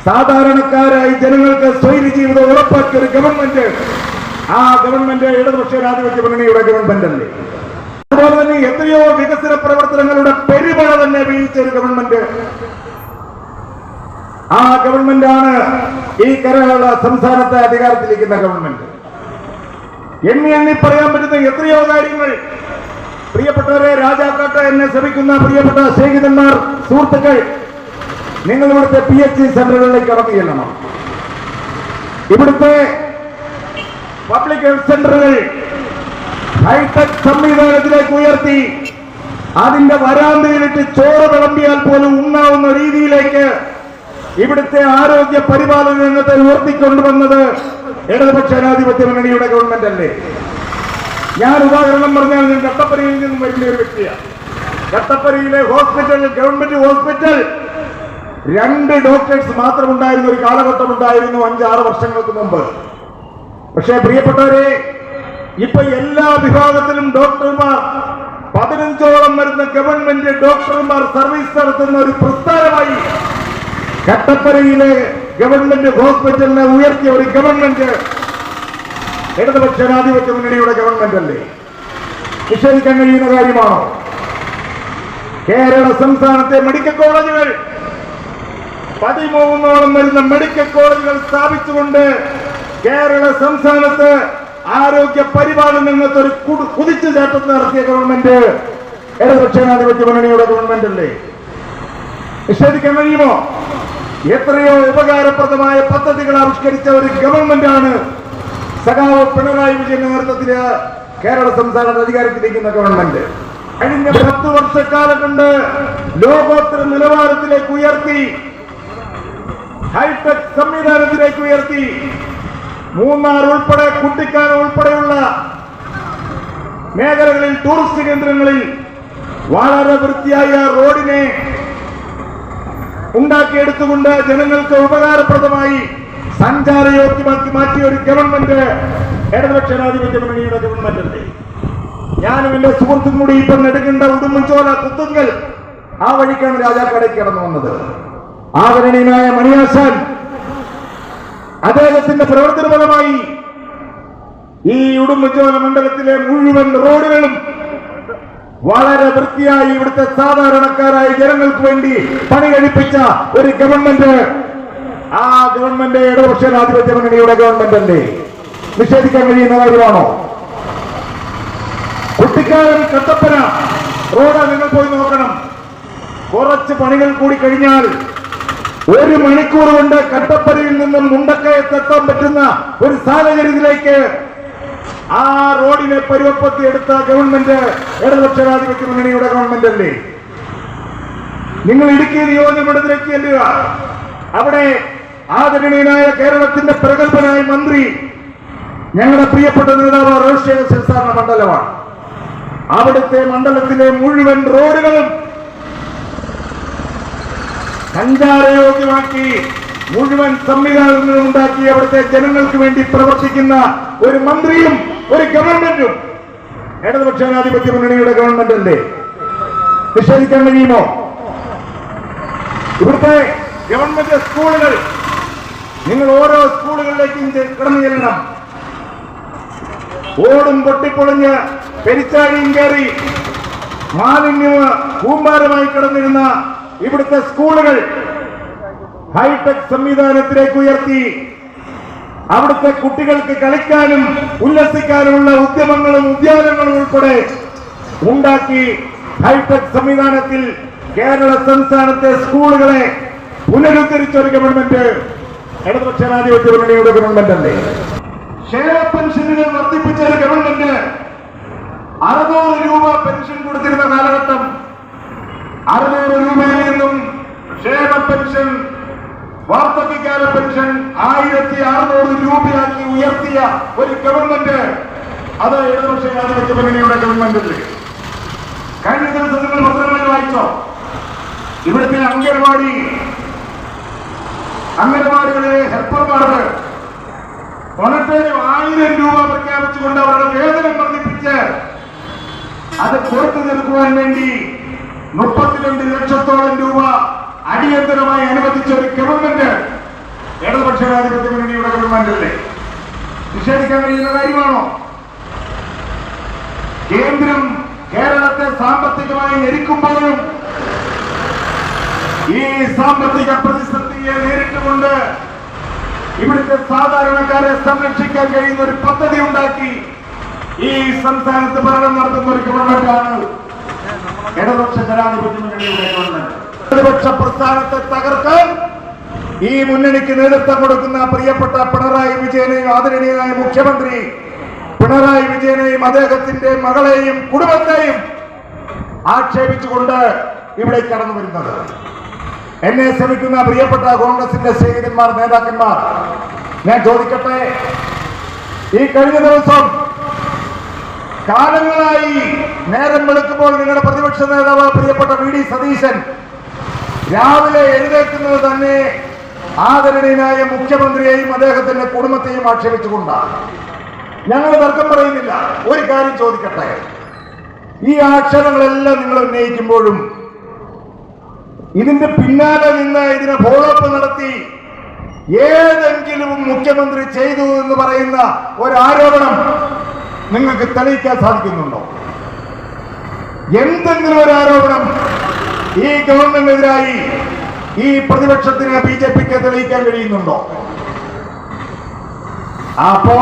B: സാധാരണക്കാരായി ജനങ്ങൾക്ക് സ്വൈര്യ ജീവിതം ഉറപ്പാക്കിയ ഒരു ഗവൺമെന്റ്, ആ ഗവൺമെന്റ് ഇടതുപക്ഷ ജനാധിപത്യ മുന്നണിയുടെ ഗവൺമെന്റ് അല്ലേ? അതുപോലെ തന്നെ എത്രയോ വികസന പ്രവർത്തനങ്ങളുടെ പെരുമഴ തന്നെ വീഴ്ച ഒരു ഗവൺമെന്റ്, ആ ഗവൺമെന്റാണ് ഈ കേരള സംസ്ഥാനത്തെ അധികാരത്തിലിരിക്കുന്ന ഗവൺമെന്റ്. എണ്ണി പറയാൻ പറ്റുന്ന എത്രയോ കാര്യങ്ങൾ. പ്രിയപ്പെട്ടവരെ, രാജാക്കാട്ട് എന്നെ ശ്രമിക്കുന്ന പ്രിയപ്പെട്ട സ്നേഹിതന്മാർ, സുഹൃത്തുക്കൾ, നിങ്ങൾ ഇവിടുത്തെ PHC സെന്ററുകളിലേക്ക് കടന്നു ചെല്ലണം. ഇവിടുത്തെ പബ്ലിക് ഹെൽത്ത് സെന്ററുകൾ ഹൈടെക് സംവിധാനത്തിലേക്ക് ഉയർത്തി അതിന്റെ വരാന്തയിലിട്ട് ചോറ് വിളമ്പിയാൽ പോലും ഉണ്ണാവുന്ന രീതിയിലേക്ക് ഇവിടുത്തെ ആരോഗ്യ പരിപാലന രംഗത്തെ ഉയർത്തിക്കൊണ്ടുവന്നത് ഇടതുപക്ഷ ജനാധിപത്യ മുന്നണിയുടെ ഗവൺമെന്റ് അല്ലേ? ഞാൻ ഉദാഹരണം പറഞ്ഞാൽ, ഞാൻ കട്ടപ്പനയിൽ നിന്നും വരുന്ന ഒരു വ്യക്തിയാണ്. കട്ടപ്പനയിലെ ഹോസ്പിറ്റൽ, ഗവൺമെന്റ് ഹോസ്പിറ്റൽ, 2 ഡോക്ടേഴ്സ് മാത്രമുണ്ടായിരുന്ന ഒരു കാലഘട്ടം ഉണ്ടായിരുന്നു 5-6 വർഷങ്ങൾക്ക് മുമ്പ്. പക്ഷേ പ്രിയപ്പെട്ടവരെ, ഇപ്പൊ എല്ലാ വിഭാഗത്തിലും ഡോക്ടർമാർ, 15ഓളം വരുന്ന ഗവൺമെന്റ് ഡോക്ടർമാർ സർവീസ് നടത്തുന്ന ഒരു പ്രസ്ഥാനമായി കട്ടപ്പനയിലെ ഗവൺമെന്റ് ഹോസ്പിറ്റലിനെ ഉയർത്തിയ ഒരു ഗവൺമെന്റ് ഇടതുപക്ഷ ജനാധിപത്യ മുന്നണിയുടെ ഗവൺമെന്റ് അല്ലേ? നിഷേധിക്കാൻ കഴിയുന്ന കാര്യമാണോ? കേരള സംസ്ഥാനത്തെ മെഡിക്കൽ കോളേജുകൾ, 13ഓളം വരുന്ന മെഡിക്കൽ കോളേജുകൾ സ്ഥാപിച്ചുകൊണ്ട് കേരള സംസ്ഥാനത്ത് ആരോഗ്യ പരിപാലന രംഗത്ത് ഒരു കുതിച്ചുചാട്ടം നടത്തിയ ഗവൺമെന്റ് ഇടതുപക്ഷ ജനാധിപത്യ മുന്നണിയുടെ ഗവൺമെന്റ് അല്ലേ? നിഷേധിക്കാൻ കഴിയുമോ? എത്രയോ ഉപകാരപ്രദമായ പദ്ധതികൾ ആവിഷ്കരിച്ച ഒരു ഗവൺമെന്റാണ് സഖാവ് പിണറായി വിജയന്റെ നേതൃത്വത്തിൽ കേരള സംസ്ഥാനത്ത് അധികാരത്തിലിരിക്കുന്ന ഗവൺമെന്റ്. കഴിഞ്ഞ 10 വർഷക്കാലം കൊണ്ട് ലോകോത്തര നിലവാരത്തിലേക്ക് ഉയർത്തി, ഹൈടെക് സംവിധാനത്തിലേക്ക് ഉയർത്തി മൂന്നാർ ഉൾപ്പെടെ കുട്ടിക്കാനം ഉൾപ്പെടെയുള്ള മേഖലകളിൽ ടൂറിസ്റ്റ് കേന്ദ്രങ്ങളിൽ വളരെ വൃത്തിയായ റോഡിനെ ഉണ്ടാക്കിയെടുത്തുകൊണ്ട് ജനങ്ങൾക്ക് ഉപകാരപ്രദമായി സഞ്ചാരയോഗ്യമാക്കി മാറ്റിയ ഒരു ഗവൺമെന്റ് ഇടതുപക്ഷ ജനാധിപത്യ മുന്നണിയുടെ ഗവൺമെന്റ് ഉണ്ട്. ഞാനും എന്റെ സുഹൃത്തും കൂടി ഇപ്പൊ നെടുങ്കണ്ട ഉടുമ്പൻചോല കുത്തുങ്കൽ ആ വഴിക്കാണ് രാജാക്കടയ്ക്ക് കടന്നു വന്നത്. ആദരണീയനായ മണിയാശാൻ അദ്ദേഹത്തിന്റെ പ്രവർത്തന ഫലമായി ഈ ഉടുമ്പൻചോല മണ്ഡലത്തിലെ മുഴുവൻ റോഡുകളും വളരെ വൃത്തിയായി ഇവിടുത്തെ സാധാരണക്കാരായ ജനങ്ങൾക്ക് വേണ്ടി പണി കഴിപ്പിച്ച ഒരു ഗവൺമെന്റ്. ആ ഗവൺമെന്റ് ഇടതുപക്ഷ ജനാധിപത്യ മുന്നണിയുടെ ഗവൺമെന്റ് അല്ലേ? നിഷേധിക്കാൻ കഴിയുന്ന കാര്യമാണോ? കുട്ടിക്കാനം കട്ടപ്പന റോഡ് നിങ്ങൾ പോയി നോക്കണം. കുറച്ച് പണികൾ കൂടി കഴിഞ്ഞാൽ 1 മണിക്കൂർ കൊണ്ട് കട്ടപ്പനയിൽ നിന്നും മുണ്ടക്കയത്തെത്താൻ പറ്റുന്ന ഒരു സാഹചര്യത്തിലേക്ക് ആ റോഡിനെ പരുവപ്പെടുത്തി എടുത്ത ഗവൺമെന്റ് ഇടതുപക്ഷ ജനാധിപത്യ മുന്നണിയുടെ ഗവൺമെന്റ് അല്ലേ? നിങ്ങൾ ഇടുക്കി നിയോജകമണ്ഡലത്തിലേക്ക് ചെല്ലുക. അവിടെ ആദരണീയനായ കേരളത്തിന്റെ പ്രഗത്ഭനായ മന്ത്രി ഞങ്ങളുടെ പ്രിയപ്പെട്ട നേതാവ് രാജശേഖർ സാറിന്റെ മണ്ഡലമാണ്. അവിടുത്തെ മണ്ഡലത്തിലെ മുഴുവൻ റോഡുകളും സഞ്ചാരയോഗ്യമാക്കി മുഴുവൻ സംവിധാനങ്ങളും ഉണ്ടാക്കി അവിടുത്തെ ജനങ്ങൾക്ക് വേണ്ടി പ്രവർത്തിക്കുന്ന ഒരു മന്ത്രിയും ഒരു ഗവൺമെന്റും ഇടതുപക്ഷ ജനാധിപത്യ മുന്നണിയുടെ ഗവൺമെന്റ് അല്ലേ? നിഷേധിക്കാൻ കഴിയുമോ? ഇവിടുത്തെ ഗവൺമെന്റ് സ്കൂളുകൾ നിങ്ങൾ ഓരോ സ്കൂളുകളിലേക്കും കടന്നു ചെല്ലണം. ഓടും പൊട്ടിപ്പൊളിഞ്ഞ് പെരിച്ചാഴിയും കയറി മാലിന്യ കൂമ്പാരമായി കിടന്നിരുന്ന ഇവിടുത്തെ സ്കൂളുകൾ ഹൈടെക് സംവിധാനത്തിലേക്ക് ഉയർത്തി അവിടുത്തെ കുട്ടികൾക്ക് കളിക്കാനും ഉല്ലസിക്കാനുമുള്ള ഉദ്യമങ്ങളും ഉദ്യാനങ്ങളും ഉൾപ്പെടെ ഉണ്ടാക്കി ഹൈടെക് സംവിധാനത്തിൽ കേരള സംസ്ഥാനത്തെ സ്കൂളുകളെ പുനരുദ്ധരിച്ച ഒരു ഗവൺമെന്റ് ഇടതുപക്ഷ ജനാധിപത്യ മുന്നണിയുടെ ഗവൺമെന്റ് അല്ലേ? ക്ഷേമ പെൻഷനുകൾ വർദ്ധിപ്പിച്ച ഒരു ഗവൺമെന്റ് 600 രൂപ പെൻഷൻ കൊടുത്തിരുന്ന കാലഘട്ടം 600 രൂപയിൽ നിന്നും ക്ഷേമ പെൻഷൻ വാർദ്ധക്യകാല പെൻഷൻ 1600 രൂപയാക്കി ഉയർത്തിയ ഒരു ഗവൺമെന്റ് അത് ഇടതുപക്ഷ ജനാധിപത്യ മുന്നണിയുടെ ഗവൺമെന്റ് അല്ലേ? കഴിഞ്ഞ ദിവസം നിങ്ങൾ പത്രങ്ങളിൽ വായിച്ചോ? ഇവിടുത്തെ അംഗനവാടികളിലെ ഹെൽപ്പർമാർക്ക് ഓണത്തേന് 1000 രൂപ പ്രഖ്യാപിച്ചുകൊണ്ട് അവരുടെ വേതനം വർദ്ധിപ്പിച്ച് അത് പുറത്തു നിൽക്കുവാൻ വേണ്ടി 32 ലക്ഷത്തോളം രൂപ അടിയന്തരമായി അനുവദിച്ച ഒരു ഗവൺമെന്റ് ഇടതുപക്ഷ ജനാധിപത്യ മുന്നണിയുടെ ഗവൺമെന്റ് അല്ലേ? നിഷേധിക്കാൻ കഴിയുന്ന കാര്യമാണോ? കേന്ദ്രം കേരളത്തെ സാമ്പത്തികമായി ഞെരുക്കുമ്പോഴും ഈ സാമ്പത്തിക പ്രതിസന്ധിയെ നേരിട്ടുകൊണ്ട് ഇവിടുത്തെ സാധാരണക്കാരെ സംരക്ഷിക്കാൻ കഴിയുന്ന ഒരു പദ്ധതി ഉണ്ടാക്കി ഈ സംസ്ഥാനത്ത് ഭരണം നടത്തുന്ന ഒരു ഗവൺമെന്റാണ് ഇടതുപക്ഷ ജനാധിപത്യ മുന്നണിയുടെ ഗവൺമെന്റ്. ഇടതുപക്ഷ പ്രസ്ഥാനത്തെ തകർക്കാൻ ഈ മുന്നണിക്ക് നേതൃത്വം കൊടുക്കുന്ന പ്രിയപ്പെട്ട പിണറായി വിജയനെയും ആദരണീയനായ മുഖ്യമന്ത്രി പിണറായി വിജയനെയും അദ്ദേഹത്തിന്റെ മകളെയും കുടുംബത്തെയും ആക്ഷേപിച്ചുകൊണ്ട് ഇവിടെ കടന്നു വരുന്നത്. എന്നെ ശ്രമിക്കുന്ന പ്രിയപ്പെട്ട കോൺഗ്രസിന്റെ സ്നേഹിതന്മാർ, നേതാക്കന്മാർ, ഞാൻ ചോദിക്കട്ടെ, ഈ കഴിഞ്ഞ ദിവസം കാലങ്ങളായി നേരം വെളുക്കുമ്പോൾ നിങ്ങളുടെ പ്രതിപക്ഷ നേതാവ് പ്രിയപ്പെട്ട വി ഡി സതീശൻ രാവിലെ എഴുന്നേൽക്കുന്നത് തന്നെ ആദരണീയനായ മുഖ്യമന്ത്രിയെയും അദ്ദേഹത്തിന്റെ കുടുംബത്തെയും ആക്ഷേപിച്ചുകൊണ്ടാണ്. ഞങ്ങൾ തർക്കം പറയുന്നില്ല. ഒരു കാര്യം ചോദിക്കട്ടെ, ഈ ആക്ഷേപങ്ങളെല്ലാം നിങ്ങൾ ഉന്നയിക്കുമ്പോഴും ഇതിന്റെ പിന്നാലെ നിന്ന് ഇതിനെ ഫോളോ അപ്പ് നടത്തി ഏതെങ്കിലും മുഖ്യമന്ത്രി ചെയ്തു എന്ന് പറയുന്ന ഒരു ആരോപണം നിങ്ങൾക്ക് തെളിയിക്കാൻ സാധിക്കുന്നുണ്ടോ? എന്തെങ്കിലും ഒരു ആരോപണം ഈ ഗവൺമെന്റിനെതിരായി ഈ പ്രതിപക്ഷത്തിന് ബി.ജെ.പിക്ക് തെളിയിക്കാൻ കഴിയുന്നുണ്ടോ? അപ്പോ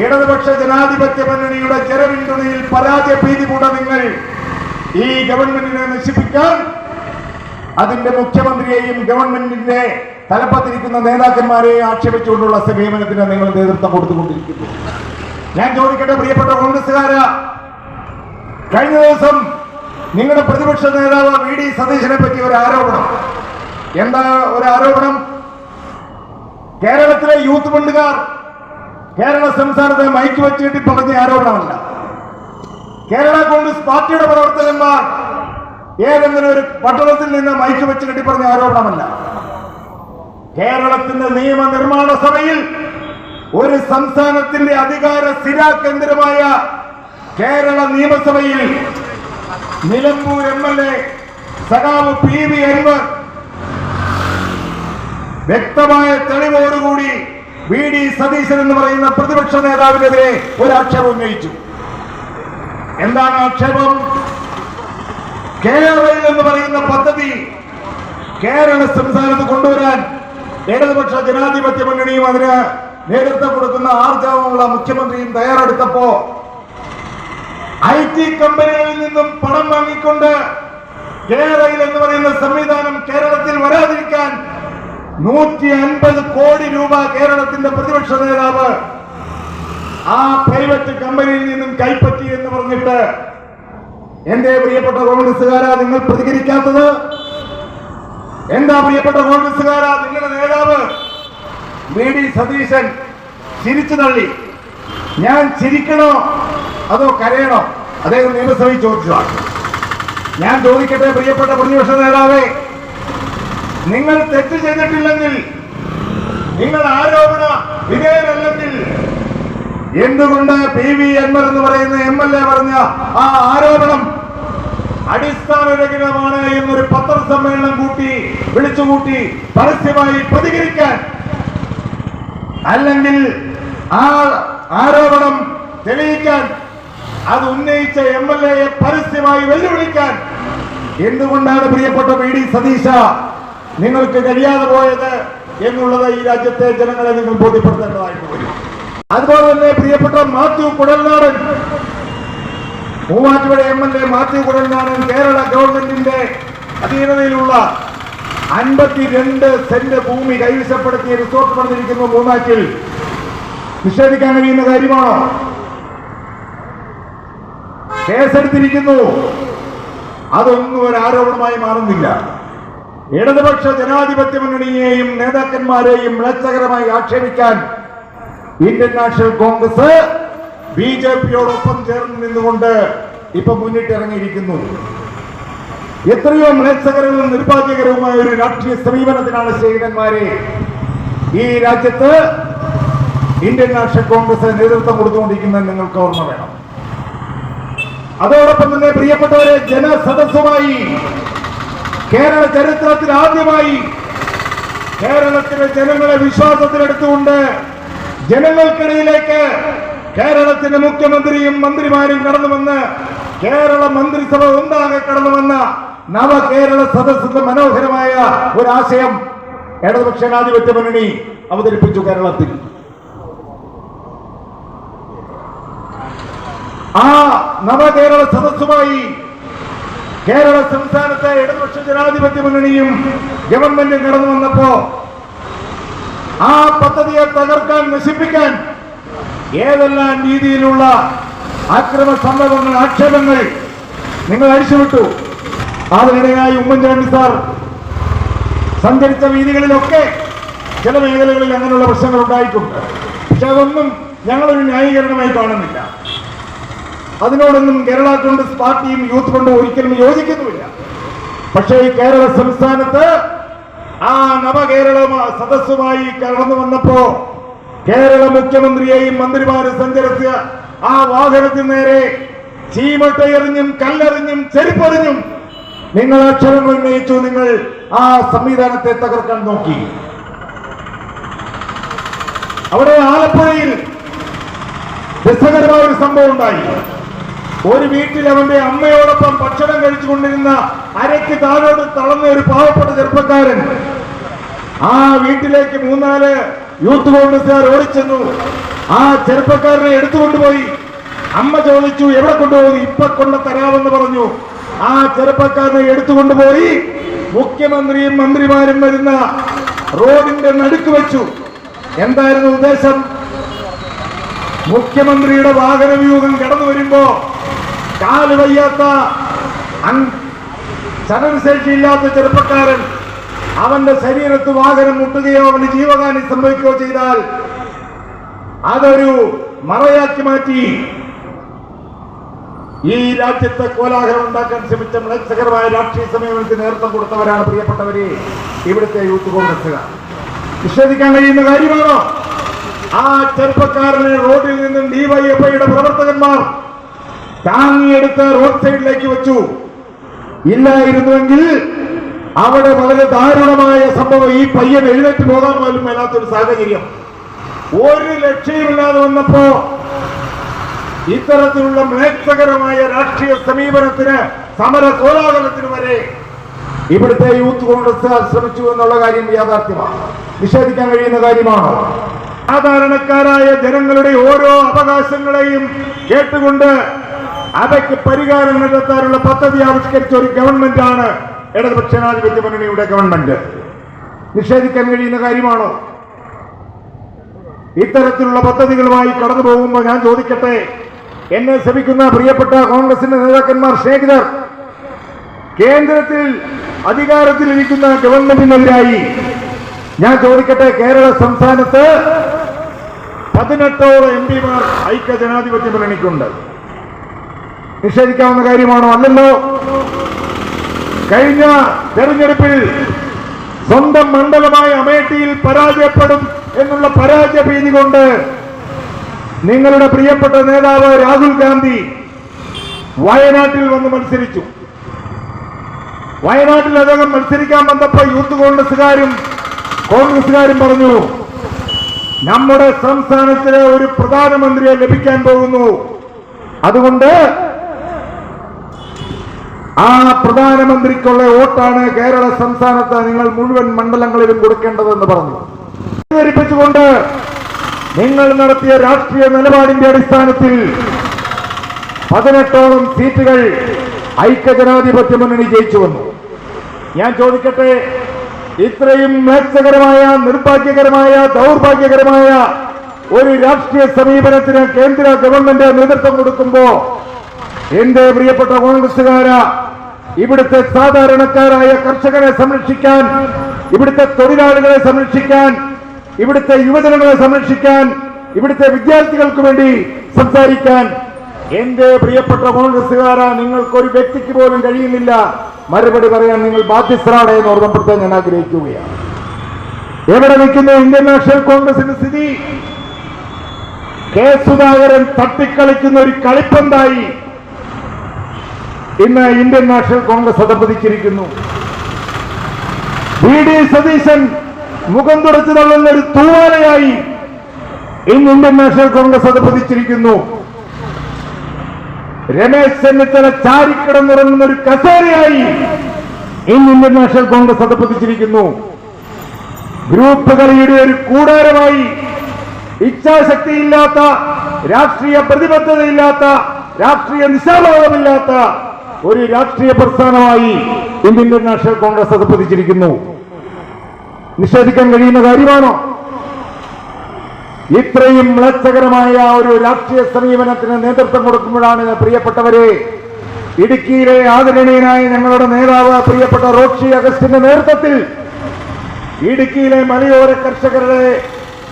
B: ഇടതുപക്ഷ ജനാധിപത്യ മുന്നണിയുടെ ജനപിന്തുണയിൽ പരാജയ ഭീതിപൂണ്ട നിങ്ങൾ ഈ ഗവൺമെന്റിനെ നശിപ്പിക്കാൻ അതിന്റെ മുഖ്യമന്ത്രിയെയും ഗവൺമെന്റിന്റെ തലപ്പത്തിരിക്കുന്ന നേതാക്കന്മാരെയും ആക്ഷേപിച്ചുകൊണ്ടുള്ള സമീപനത്തിന് നിങ്ങൾ നേതൃത്വം കൊടുത്തുകൊണ്ടിരിക്കുന്നു. ഞാൻ ചോദിക്കട്ടെ പ്രിയപ്പെട്ട കോൺഗ്രസുകാരാ, കഴിഞ്ഞ ദിവസം നിങ്ങളുടെ പ്രതിപക്ഷ നേതാവ് വി ഡി സതീശനെ പറ്റി ഒരു ആരോപണം. എന്താ ഒരു ആരോപണം? കേരളത്തിലെ യൂത്ത് ഫണ്ടുകാർ കേരള സംസ്ഥാനത്തെ മൈക്ക് വെച്ചിട്ട് പറഞ്ഞ ആരോപണമല്ല. കേരള കോൺഗ്രസ് പാർട്ടിയുടെ പ്രവർത്തകന്മാർ ഏതെങ്കിലും ഒരു പട്ടണത്തിൽ നിന്ന് മൈക്ക് വെച്ച് കെട്ടിപ്പറഞ്ഞ ആരോപണമല്ല. കേരളത്തിന്റെ നിയമനിർമ്മാണ സഭയിൽ ഒരു സംസ്ഥാനത്തിന്റെ അധികാര സ്ഥിരാകേന്ദ്രമായ കേരള നിയമസഭയിൽ നിലമ്പൂർ MLA സഖാവ് PV അൻവർ വ്യക്തമായ തെളിവോടുകൂടി VD സതീശൻ എന്ന് പറയുന്ന പ്രതിപക്ഷ നേതാവിനെതിരെ ഒരു ആക്ഷേപം ഉന്നയിച്ചു. എന്താണ് ആക്ഷേപം? കേരളയിൽ എന്ന് പറയുന്ന പദ്ധതി കേരള സംസ്ഥാനത്ത് കൊണ്ടുവരാൻ ഇടതുപക്ഷ ജനാധിപത്യ മുന്നണിയും അതിന് നേതൃത്വം കൊടുക്കുന്ന ആർജവമുള്ള മുഖ്യമന്ത്രിയും തയ്യാറെടുത്തപ്പോ IT കമ്പനികളിൽ നിന്നും പണം വാങ്ങിക്കൊണ്ട് കേരളയിൽ എന്ന് പറയുന്ന സംവിധാനം കേരളത്തിൽ വരാതിരിക്കാൻ 150 കോടി രൂപ കേരളത്തിന്റെ പ്രതിപക്ഷ നേതാവ് ആ പ്രൈവറ്റ് കമ്പനിയിൽ നിന്നും കൈപ്പറ്റി എന്ന് പറഞ്ഞിട്ട് എന്റെ പ്രിയപ്പെട്ട കോൺഗ്രസുകാരാ നിങ്ങൾ പ്രതികരിക്കാത്തത്? എന്താ പ്രിയപ്പെട്ട കോൺഗ്രസുകാരാ നിങ്ങളുടെ നേതാവ് VD സതീശൻ ചിരിച്ചു തള്ളി. ഞാൻ ചിരിക്കണോ അതോ കരയണോ? അദ്ദേഹം നിയമസഭയിൽ ചോദിച്ചതാണ്. ഞാൻ ചോദിക്കട്ടെ പ്രിയപ്പെട്ട പ്രതിപക്ഷ നേതാവേ, നിങ്ങൾ തെറ്റ് ചെയ്തിട്ടില്ലെങ്കിൽ, നിങ്ങൾ ആരോപണ വിധേയരല്ലെങ്കിൽ എന്തുകൊണ്ട് PV അൻവർ എന്ന് പറയുന്ന MLA പറഞ്ഞ ആ ആരോപണം അടിസ്ഥാനരഹിതമാണ് എന്നൊരു പത്രസമ്മേളനം വിളിച്ചുകൂട്ടി പരസ്യമായി പ്രതികരിക്കാൻ, അല്ലെങ്കിൽ ആ ആരോപണം തെളിയിക്കാൻ, അത് ഉന്നയിച്ച MLA പരസ്യമായി വെല്ലുവിളിക്കാൻ എന്തുകൊണ്ടാണ് പ്രിയപ്പെട്ട VD സതീശ നിങ്ങൾക്ക് കഴിയാതെ പോയത് എന്നുള്ളത് ഈ രാജ്യത്തെ ജനങ്ങളെ നിങ്ങൾ ബോധ്യപ്പെടുത്തേണ്ടതായിട്ട് വരും. അതുപോലെ തന്നെ പ്രിയപ്പെട്ട മാത്യു കുഴൽനാടൻ, മൂവാറ്റുപുഴ MLA മാത്യു കുഴൽനാടൻ കേരള ഗവൺമെന്റിന്റെ അധീനതയിലുള്ള 52 സെന്റ് ഭൂമി കൈവശപ്പെടുത്തിയ റിസോർട്ട് പണിതിരിക്കുന്നു മൂന്നാറ്റിൽ. നിഷേധിക്കാൻ കഴിയുന്ന കാര്യമാണോ? കേസെടുത്തിരിക്കുന്നു. അതൊന്നും ഒരു ആരോപണമായി മാറുന്നില്ല. ഇടതുപക്ഷ ജനാധിപത്യ മുന്നണിയെയും നേതാക്കന്മാരെയും മ്ലേച്ഛകരമായി ആക്ഷേപിക്കാൻ ഇന്ത്യൻ നാഷണൽ കോൺഗ്രസ് BJPയോടൊപ്പം ചേർന്ന് നിന്നുകൊണ്ട് ഇപ്പൊ മുന്നിട്ടിറങ്ങിയിരിക്കുന്നു. എത്രയോ മ്ലേച്ഛകരവും നിർഭാഗ്യകരവുമായ ഒരു രാഷ്ട്രീയ സമീപനത്തിനാണ് സ്നേഹിതന്മാരെ ഈ രാജ്യത്ത് ഇന്ത്യൻ നാഷണൽ കോൺഗ്രസ് നേതൃത്വം കൊടുത്തുകൊണ്ടിരിക്കുന്നത് നിങ്ങൾക്ക് ഓർമ്മ വേണം. അതോടൊപ്പം തന്നെ പ്രിയപ്പെട്ടവരെ, ജനസദസ്സുമായി കേരള ചരിത്രത്തിൽ ആദ്യമായി കേരളത്തിലെ ജനങ്ങളെ വിശ്വാസത്തിലെടുത്തുകൊണ്ട് ജനങ്ങൾക്കിടയിലേക്ക് കേരളത്തിന്റെ മുഖ്യമന്ത്രിയും മന്ത്രിമാരും കടന്നുവന്ന് കേരള മന്ത്രിസഭ ഒന്നാകെ കടന്നുവന്ന നവകേരള സദസ്സിന്റെ മനോഹരമായ ഒരു ആശയം ഇടതുപക്ഷ ജനാധിപത്യ മുന്നണി അവതരിപ്പിച്ചു കേരളത്തിൽ. ആ നവകേരള സദസ്സുമായി കേരള സംസ്ഥാനത്തെ ഇടതുപക്ഷ ജനാധിപത്യ മുന്നണിയും ഗവൺമെന്റും കടന്നു വന്നപ്പോ ആ പദ്ധതിയെ തകർക്കാൻ, നശിപ്പിക്കാൻ ഏതെല്ലാം രീതിയിലുള്ള ആക്രമ സംഭവങ്ങൾ, ആക്ഷേപങ്ങൾ നിങ്ങൾ അഴിച്ചുവിട്ടു. അതിനിടയായി ഉമ്മൻചാണ്ടി സാർ സഞ്ചരിച്ച വീതികളിലൊക്കെ ചില മേഖലകളിൽ അങ്ങനെയുള്ള പ്രശ്നങ്ങൾ ഉണ്ടായിട്ടുണ്ട്. പക്ഷെ അതൊന്നും ഞങ്ങളൊരു ന്യായീകരണമായി കാണുന്നില്ല. അതിനോടൊന്നും കേരള കോൺഗ്രസ് പാർട്ടിയും യൂത്ത് ഫണ്ടും ഒരിക്കലും യോജിക്കുന്നുമില്ല. പക്ഷേ ഈ കേരള സംസ്ഥാനത്ത് ആ നവകേരള സദസ്സുമായി കടന്നു വന്നപ്പോ കേരള മുഖ്യമന്ത്രിയെയും മന്ത്രിമാരും സഞ്ചരിച്ച ആ വാഹനത്തിന് നേരെ ചീമട്ടയെറിഞ്ഞും കല്ലെറിഞ്ഞും ചെരുപ്പെറിഞ്ഞും നിങ്ങൾ അക്ഷരങ്ങൾ ഉന്നയിച്ചു. നിങ്ങൾ ആ സംവിധാനത്തെ തകർക്കാൻ നോക്കി. അവിടെ ആലപ്പുഴയിൽ രസകരമായ ഒരു സംഭവം ഉണ്ടായി. ഒരു വീട്ടിൽ അവന്റെ അമ്മയോടൊപ്പം ഭക്ഷണം കഴിച്ചുകൊണ്ടിരുന്ന അരയ്ക്ക് താഴോട് തളർന്ന ഒരു പാവപ്പെട്ട ചെറുപ്പക്കാരൻ ആ വീട്ടിലേക്ക് 3-4 യൂത്ത് കോൺഗ്രസുകാർ ഓടിച്ചെന്നു. ആ ചെറുപ്പക്കാരനെ എടുത്തുകൊണ്ടുപോയി. അമ്മ ചോദിച്ചു, എവിടെ കൊണ്ടുപോയി? ഇപ്പൊ കൊണ്ട് തരാമെന്ന് പറഞ്ഞു. ആ ചെറുപ്പക്കാരനെ എടുത്തുകൊണ്ടുപോയി മുഖ്യമന്ത്രിയും മന്ത്രിമാരും വരുന്ന റോഡിന്റെ നടുക്ക് വെച്ചു. എന്തായിരുന്നു ഉദ്ദേശം? മുഖ്യമന്ത്രിയുടെ വാഹന വ്യൂഹം കടന്നു വരുമ്പോ കാല് വയ്യാത്ത, ചലനശേഷിയില്ലാത്ത ചെറുപ്പക്കാരൻ അവന്റെ ശരീരത്ത് വാഹനം മുട്ടുകയോ അവന് ജീവഹാനി സംഭവിക്കുകയോ ചെയ്താൽ അതൊരു മറയാക്കി മാറ്റി ഈ രാജ്യത്തെ കോലാഹലം ഉണ്ടാക്കാൻ ശ്രമിച്ച മ്ലേച്ഛകരമായ രാഷ്ട്രീയ സമീപനത്തിന് നേതൃത്വം കൊടുത്തവരാണ് പ്രിയപ്പെട്ടവരെ ഇവിടുത്തെ യൂത്ത് കോൺഗ്രസുകാർ. നിഷേധിക്കാൻ കഴിയുന്ന കാര്യമാണോ? ആ ചെറുപ്പക്കാരനെ റോഡിൽ നിന്നും ഡിവൈഎഫ്ഐയുടെ പ്രവർത്തകന്മാർ താങ്ങിയെടുത്ത് റോഡ് സൈഡിലേക്ക് വെച്ചു. ഇല്ലായിരുന്നുവെങ്കിൽ അവിടെ വളരെ ദാരുണമായ സംഭവം, ഈ പയ്യൻ എഴുന്നേറ്റ് പോകാൻ പോലും മേലാത്തൊരു സാഹചര്യം. ഒരു ലക്ഷ്യമില്ലാതെ വന്നപ്പോ ഇത്തരത്തിലുള്ള മ്ലേച്ഛകരമായ രാഷ്ട്രീയ സമീപനത്തിന്, സമര കോലാഹലത്തിന് വരെ ഇവിടുത്തെ യൂത്ത് കോൺഗ്രസ് ശ്രമിച്ചു എന്നുള്ള കാര്യം യാഥാർത്ഥ്യമാണ്, നിഷേധിക്കാൻ കഴിയുന്ന കാര്യമാണ്. സാധാരണക്കാരായ ജനങ്ങളുടെ ഓരോ അവകാശങ്ങളെയും കേട്ടുകൊണ്ട് അവയ്ക്ക് പരിഹാരം കണ്ടെത്താനുള്ള പദ്ധതി ആവിഷ്കരിച്ച ഒരു ഗവൺമെന്റാണ് ഇടതുപക്ഷ ജനാധിപത്യ മുന്നണിയുടെ ഗവൺമെന്റ്. നിഷേധിക്കാൻ കഴിയുന്ന കാര്യമാണോ? ഇത്തരത്തിലുള്ള പദ്ധതികളുമായി കടന്നു പോകുമ്പോൾ ഞാൻ ചോദിക്കട്ടെ, എന്നെ ശ്രമിക്കുന്ന പ്രിയപ്പെട്ട കോൺഗ്രസിന്റെ നേതാക്കന്മാർ, സ്നേഹിതർ, കേന്ദ്രത്തിൽ അധികാരത്തിലിരിക്കുന്ന ഗവൺമെന്റിനെതിരായി ഞാൻ ചോദിക്കട്ടെ, കേരള സംസ്ഥാനത്ത് 18ഓളം എംപിമാർ ഐക്യ ജനാധിപത്യ മുന്നണിക്കുണ്ട്. നിഷേധിക്കാവുന്ന കാര്യമാണോ? അല്ലല്ലോ. കഴിഞ്ഞ തെരഞ്ഞെടുപ്പിൽ സ്വന്തം മണ്ഡലമായ അമേഠിയിൽ പരാജയപ്പെടും എന്നുള്ള പരാജയ ഭീതി കൊണ്ട് നിങ്ങളുടെ പ്രിയപ്പെട്ട നേതാവ് രാഹുൽ ഗാന്ധി വയനാട്ടിൽ വന്ന് മത്സരിച്ചു. വയനാട്ടിൽ അദ്ദേഹം മത്സരിക്കാൻ വന്നപ്പോൾ യൂത്ത് കോൺഗ്രസുകാരും പറഞ്ഞു, നമ്മുടെ സംസ്ഥാനത്തിലെ ഒരു പ്രധാനമന്ത്രിയെ ലഭിക്കാൻ പോകുന്നു, അതുകൊണ്ട് ആ പ്രധാനമന്ത്രിക്കുള്ള വോട്ടാണ് കേരള സംസ്ഥാനത്ത് നിങ്ങൾ മുഴുവൻ മണ്ഡലങ്ങളിലും കൊടുക്കേണ്ടതെന്ന് പറഞ്ഞു. ധരിപ്പിച്ചുകൊണ്ട് നിങ്ങൾ നടത്തിയ രാഷ്ട്രീയ നിലപാടിന്റെ അടിസ്ഥാനത്തിൽ 18ഓളം സീറ്റുകൾ ഐക്യജനാധിപത്യ മുന്നണി ജയിച്ചു വന്നു. ഞാൻ ചോദിക്കട്ടെ, ഇത്രയും മ്ലേച്ഛകരമായ, നിർഭാഗ്യകരമായ, ദൗർഭാഗ്യകരമായ ഒരു രാഷ്ട്രീയ സമീപനത്തിന് കേന്ദ്ര ഗവൺമെന്റ് നേതൃത്വം കൊടുക്കുമ്പോ എന്റെ പ്രിയപ്പെട്ട കോൺഗ്രസുകാരാ, ഇവിടുത്തെ സാധാരണക്കാരായ കർഷകരെ സംരക്ഷിക്കാൻ, ഇവിടുത്തെ തൊഴിലാളികളെ സംരക്ഷിക്കാൻ, ഇവിടുത്തെ യുവജനങ്ങളെ സംരക്ഷിക്കാൻ, ഇവിടുത്തെ വിദ്യാർത്ഥികൾക്ക് വേണ്ടി സംസാരിക്കാൻ എന്റെ പ്രിയപ്പെട്ട കോൺഗ്രസുകാരാ, നിങ്ങൾക്കൊരു വ്യക്തിക്ക് പോലും കഴിയുന്നില്ല മറുപടി പറയാൻ. നിങ്ങൾ ബാധ്യസ്ഥരാണ് എന്ന് ഓർമ്മപ്പെടുത്താൻ ഞാൻ ആഗ്രഹിക്കുകയാണ്. എവിടെ നിൽക്കുന്നു ഇന്ത്യൻ നാഷണൽ കോൺഗ്രസിന്റെ സ്ഥിതി? കെ സുധാകരൻ തട്ടിക്കളിക്കുന്ന ഒരു കളിപ്പന്തായി ഇന്ന് ഇന്ത്യൻ നാഷണൽ കോൺഗ്രസ് അധപ്പതിച്ചിരിക്കുന്നു. വി ഡി സതീശൻ മുഖം തുടച്ചു തള്ളുന്ന ഒരു തൂവാലയായി ഇന്ന് ഇന്ത്യൻ നാഷണൽ കോൺഗ്രസ് അധപ്പതിച്ചിരിക്കുന്നു. രമേശ് ചെന്നിത്തല ചാരിക്കിടന്നുറങ്ങുന്ന ഒരു കസേരയായി ഇന്ന് ഇന്ത്യൻ നാഷണൽ കോൺഗ്രസ് അധപ്പതിച്ചിരിക്കുന്നു. ഗ്രൂപ്പ് കളിയുടെ ഒരു കൂടാരമായി, ഇച്ഛാശക്തിയില്ലാത്ത, രാഷ്ട്രീയ പ്രതിബദ്ധതയില്ലാത്ത, രാഷ്ട്രീയ നിശാബോധമില്ലാത്ത ഒരു രാഷ്ട്രീയ പ്രസ്ഥാനമായി ഇന്ത്യൻ നാഷണൽ കോൺഗ്രസ് അധപ്പതിച്ചിരിക്കുന്നു. നിഷേധിക്കാൻ കഴിയുന്ന കാര്യമാണോ? ഇത്രയും മ്ലേച്ഛകരമായ ഒരു രാഷ്ട്രീയ സമീപനത്തിന് നേതൃത്വം കൊടുക്കുമ്പോഴാണ് പ്രിയപ്പെട്ടവരെ, ഇടുക്കിയിലെ ആദരണീയനായ ഞങ്ങളുടെ നേതാവ് പ്രിയപ്പെട്ട റോക്ഷി അഗസ്റ്റിന്റെ നേതൃത്വത്തിൽ ഇടുക്കിയിലെ മലയോര കർഷകരുടെ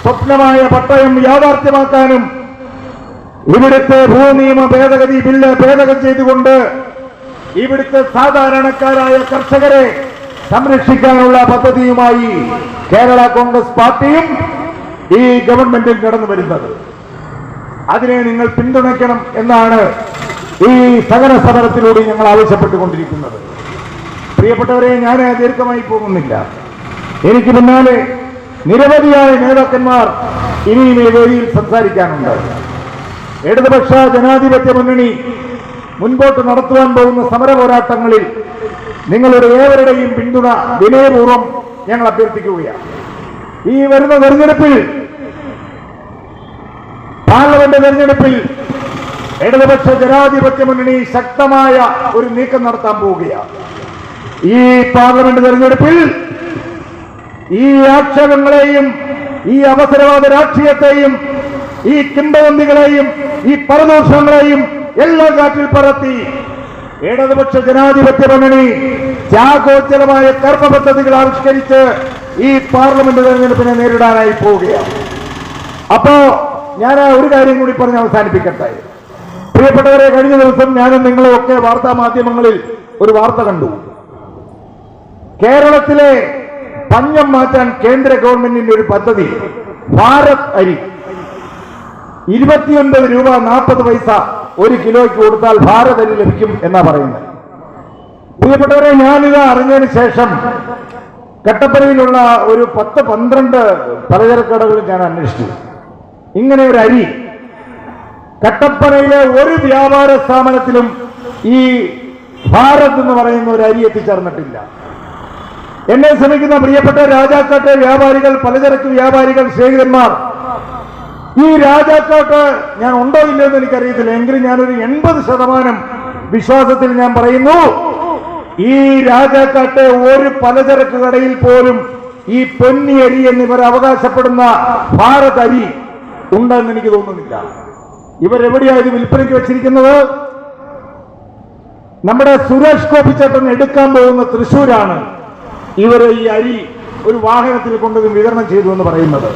B: സ്വപ്നമായ പട്ടയം യാഥാർത്ഥ്യമാക്കാനും ഇവിടുത്തെ ഭൂനിയമ ഭേദഗതി ബില്ല് ഭേദഗതി ചെയ്തുകൊണ്ട് ഇവിടുത്തെ സാധാരണക്കാരായ കർഷകരെ സംരക്ഷിക്കാനുള്ള പദ്ധതിയുമായി കേരള കോൺഗ്രസ് പാർട്ടിയും ഈ ഗവൺമെന്റിൽ കടന്നു വരുന്നത്. അതിനെ നിങ്ങൾ പിന്തുണയ്ക്കണം എന്നാണ് ഈ സഹന സമരത്തിലൂടെ ഞങ്ങൾ ആവശ്യപ്പെട്ടുകൊണ്ടിരിക്കുന്നത്. പ്രിയപ്പെട്ടവരെ, ഞാൻ ദീർഘമായി പോകുന്നില്ല. എനിക്ക് പിന്നാലെ നിരവധിയായ നേതാക്കന്മാർ ഇനിയും ഈ വേദിയിൽ സംസാരിക്കാനുണ്ട്. ഇടതുപക്ഷ ജനാധിപത്യ മുന്നണി മുൻപോട്ട് നടത്തുവാൻ പോകുന്ന സമര പോരാട്ടങ്ങളിൽ നിങ്ങളുടെ ഏവരുടെയും പിന്തുണ വിനയപൂർവ്വം ഞങ്ങൾ അഭ്യർത്ഥിക്കുകയാണ്. ഈ വരുന്ന തെരഞ്ഞെടുപ്പിൽ, പാർലമെന്റ് തെരഞ്ഞെടുപ്പിൽ ഇടതുപക്ഷ ജനാധിപത്യ മുന്നണി ശക്തമായ ഒരു നീക്കം നടത്താൻ പോവുകയാണ്. ഈ പാർലമെന്റ് തെരഞ്ഞെടുപ്പിൽ ഈ ആക്ഷേപങ്ങളെയും, ഈ അവസരവാദ രാഷ്ട്രീയത്തെയും, ഈ കിംബദന്തികളെയും, ഈ പരദോഷങ്ങളെയും എല്ലാം കാറ്റിൽ പറത്തി ഇടതുപക്ഷ ജനാധിപത്യ മുന്നണി ത്യാഗോജ്ജലമായ കർമ്മ പദ്ധതികൾ ആവിഷ്കരിച്ച് ഈ പാർലമെന്റ് തെരഞ്ഞെടുപ്പിനെ നേരിടാനായി പോവുകയാണ്. അപ്പോ ഞാൻ ഒരു കാര്യം കൂടി പറഞ്ഞ് അവസാനിപ്പിക്കട്ടെ. പ്രിയപ്പെട്ടവരെ, കഴിഞ്ഞ ദിവസം ഞാനും നിങ്ങളെയൊക്കെ വാർത്താ മാധ്യമങ്ങളിൽ ഒരു വാർത്ത കണ്ടു. കേരളത്തിലെ പഞ്ഞം മാറ്റാൻ കേന്ദ്ര ഗവൺമെന്റിന്റെ ഒരു പദ്ധതി, ഭാരത് അരി 29 രൂപ 40 പൈസ ഒരു കിലോയ്ക്ക് കൊടുത്താൽ ഭാരത് അരി ലഭിക്കും എന്നാ പറയുന്നത്. പ്രിയപ്പെട്ടവരെ, ഞാനിത് അറിഞ്ഞതിന് ശേഷം കട്ടപ്പനയിലുള്ള ഒരു 10-12 പലചരക്ക് കടകളിൽ ഞാൻ അന്വേഷിച്ചു. ഇങ്ങനെ ഒരു അരി കട്ടപ്പനയിലെ ഒരു വ്യാപാര സ്ഥാപനത്തിലും ഈ ഭാരത് എന്ന് പറയുന്ന ഒരു അരി എത്തിച്ചേർന്നിട്ടില്ല. എന്നെ ശ്രമിക്കുന്ന പ്രിയപ്പെട്ട രാജാക്കാട്ടെ വ്യാപാരികൾ, പലചരക്ക് വ്യാപാരികൾ, സ്നേഹിതന്മാർ, ഈ രാജാക്കാട്ട് ഞാൻ ഉണ്ടോ ഇല്ലെന്ന് എനിക്കറിയത്തില്ല, എങ്കിലും ഞാനൊരു 80% വിശ്വാസത്തിൽ ഞാൻ പറയുന്നു, ഈ രാജാക്കാട്ടെ ഒരു പലചരക്ക് കടയിൽ പോലും ഈ പൊന്നി അരി എന്നിവർ അവകാശപ്പെടുന്ന ഭാരത് അരി ഉണ്ടെന്ന് എനിക്ക് തോന്നുന്നില്ല. ഇവരെവിടെയാണ് ഇത് വിൽപ്പനയ്ക്ക് വെച്ചിരിക്കുന്നത്? നമ്മുടെ സുരേഷ് ഗോപി ചേട്ടൻ എടുക്കാൻ പോകുന്ന തൃശ്ശൂരാണ് ഇവർ ഈ അരി ഒരു വാഹനത്തിൽ കൊണ്ടുവന്ന് വിതരണം ചെയ്തു എന്ന് പറയുന്നത്.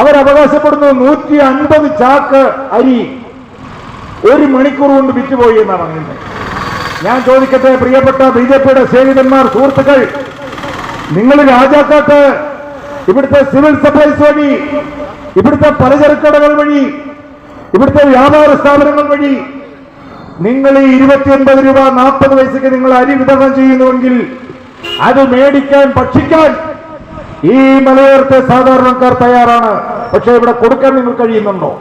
B: അവരവകാശപ്പെടുന്നു 150 ചാക്ക് അരി 1 മണിക്കൂർ കൊണ്ട് വിറ്റുപോയി എന്നാണ് പറയുന്നത്. ഞാൻ ചോദിക്കട്ടെ, പ്രിയപ്പെട്ട ബിജെപിയുടെ സ്നേഹിതന്മാർ, സുഹൃത്തുക്കൾ, നിങ്ങൾ രാജാക്കാട്ട് ഇവിടുത്തെ സിവിൽ സപ്ലൈസ് വഴി, ഇവിടുത്തെ പലചരക്കടകൾ വഴി, ഇവിടുത്തെ വ്യാപാര സ്ഥാപനങ്ങൾ വഴി നിങ്ങൾ ഈ 29 രൂപ 40 പൈസയ്ക്ക് നിങ്ങൾ അരി വിതരണം ചെയ്യുന്നുവെങ്കിൽ അത് മേടിക്കാൻ, ഭക്ഷിക്കാൻ ഈ മലയോരത്തെ സാധാരണക്കാർ തയ്യാറാണ്. പക്ഷേ ഇവിടെ കൊടുക്കാൻ നിങ്ങൾ കഴിയുന്നുണ്ടോ?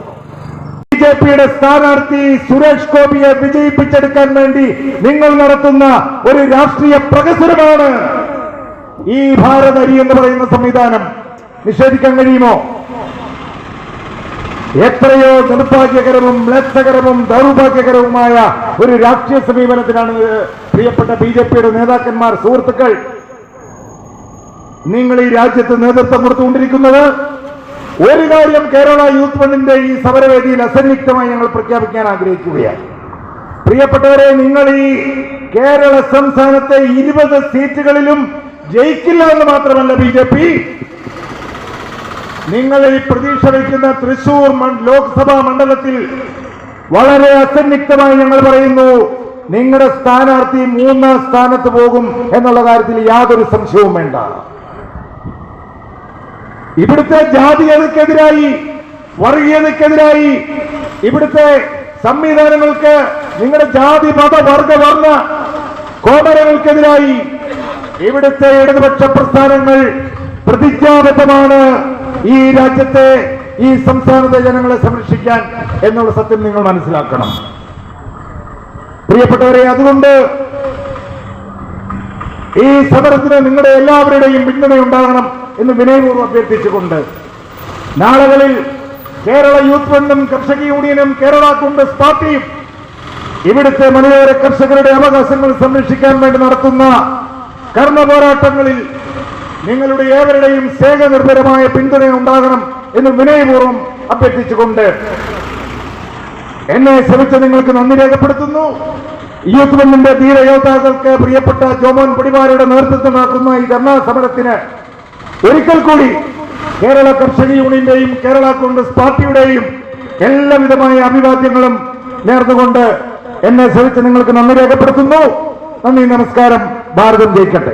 B: ബിജെപിയുടെ സ്ഥാനാർത്ഥി സുരേഷ് ഗോപിയെ വിജയിപ്പിച്ചെടുക്കാൻ വേണ്ടി നിങ്ങൾ നടത്തുന്ന ഒരു രാഷ്ട്രീയ പ്രഹസനമാണ് ഈ ഭാരത് അരി എന്ന് പറയുന്ന സംവിധാനം. നിഷേധിക്കാൻ കഴിയുമോ? എത്രയോ നിർഭാഗ്യകരവും മ്ലേച്ഛകരവും ദൗർഭാഗ്യകരവുമായ ഒരു രാഷ്ട്രീയ സമീപനത്തിനാണ് പ്രിയപ്പെട്ട ബിജെപിയുടെ നേതാക്കന്മാർ, സുഹൃത്തുക്കൾ, നിങ്ങൾ ഈ രാജ്യത്ത് നേതൃത്വം കൊടുത്തുകൊണ്ടിരിക്കുന്നത്. ഒരു കാര്യം കേരള യൂത്ത് ഫണ്ടിന്റെ ഈ സമരവേദിയിൽ അസന്നിഗ്ധമായി ഞങ്ങൾ പ്രഖ്യാപിക്കാൻ ആഗ്രഹിക്കുകയാണ്. പ്രിയപ്പെട്ടവരെ, നിങ്ങൾ ഈ കേരള സംസ്ഥാനത്തെ 20 സീറ്റുകളിലും ജയിക്കില്ല എന്ന് മാത്രമല്ല ബിജെപി, നിങ്ങൾ ഈ പ്രതീക്ഷ വയ്ക്കുന്ന തൃശൂർ ലോക്സഭാ മണ്ഡലത്തിൽ വളരെ അസന്നിഗ്ധമായി ഞങ്ങൾ പറയുന്നു, നിങ്ങളുടെ സ്ഥാനാർത്ഥി 3ാം സ്ഥാനത്ത് പോകും എന്നുള്ള കാര്യത്തിൽ യാതൊരു സംശയവും വേണ്ട. ഇവിടുത്തെ ജാതീയതയ്ക്കെതിരായി, വർഗീയതയ്ക്കെതിരായി, ഇവിടുത്തെ സംവിധാനങ്ങൾക്ക്, നിങ്ങളുടെ ജാതി മത വർഗ വർണ്ണ കോമരങ്ങൾക്കെതിരായി ഇവിടുത്തെ ഇടതുപക്ഷ പ്രസ്ഥാനങ്ങൾ പ്രതിജ്ഞാബദ്ധമാണ് ഈ രാജ്യത്തെ, ഈ സംസ്ഥാനത്തെ ജനങ്ങളെ സംരക്ഷിക്കാൻ എന്നുള്ള സത്യം നിങ്ങൾ മനസ്സിലാക്കണം. പ്രിയപ്പെട്ടവരെ, അതുകൊണ്ട് ഈ സമരത്തിന് നിങ്ങളുടെ എല്ലാവരുടെയും പിന്തുണയുണ്ടാകണം എന്ന് വിനയപൂർവ്വം അഭ്യർത്ഥിച്ചുകൊണ്ട്, നാളുകളിൽ കേരള യൂത്ത് ഫണ്ടും കർഷക യൂണിയനും കേരള കോൺഗ്രസ് പാർട്ടിയും ഇവിടുത്തെ മലയോര കർഷകരുടെ അവകാശങ്ങൾ സംരക്ഷിക്കാൻ വേണ്ടി നടത്തുന്ന കർമ്മ പോരാട്ടങ്ങളിൽ നിങ്ങളുടെ ഏവരുടെയും സ്നേഹനിർഭരമായ പിന്തുണ ഉണ്ടാകണം എന്ന് വിനയപൂർവ്വം അഭ്യർത്ഥിച്ചുകൊണ്ട് എന്നെ ശ്രമിച്ച നിങ്ങൾക്ക് നന്ദി രേഖപ്പെടുത്തുന്നു. യൂത്ത് ഫണ്ടിന്റെ ധീരയോദ്ധാക്കൾക്ക്, പ്രിയപ്പെട്ട ജോമോൻ പടിവാരുടെ നേതൃത്വം നടക്കുന്ന ഈ ധർണാ സമരത്തിന് ഒരിക്കൽ കൂടി കേരള കർഷക യൂണിയന്റെയും കേരള കോൺഗ്രസ് പാർട്ടിയുടെയും എല്ലാവിധമായ അഭിവാദ്യങ്ങളും നേർന്നുകൊണ്ട് എന്നെ ശ്രമിച്ച് നിങ്ങൾക്ക് നന്ദി രേഖപ്പെടുത്തുന്നു. നന്ദി, നമസ്കാരം. ഭാരതം ജയിക്കട്ടെ.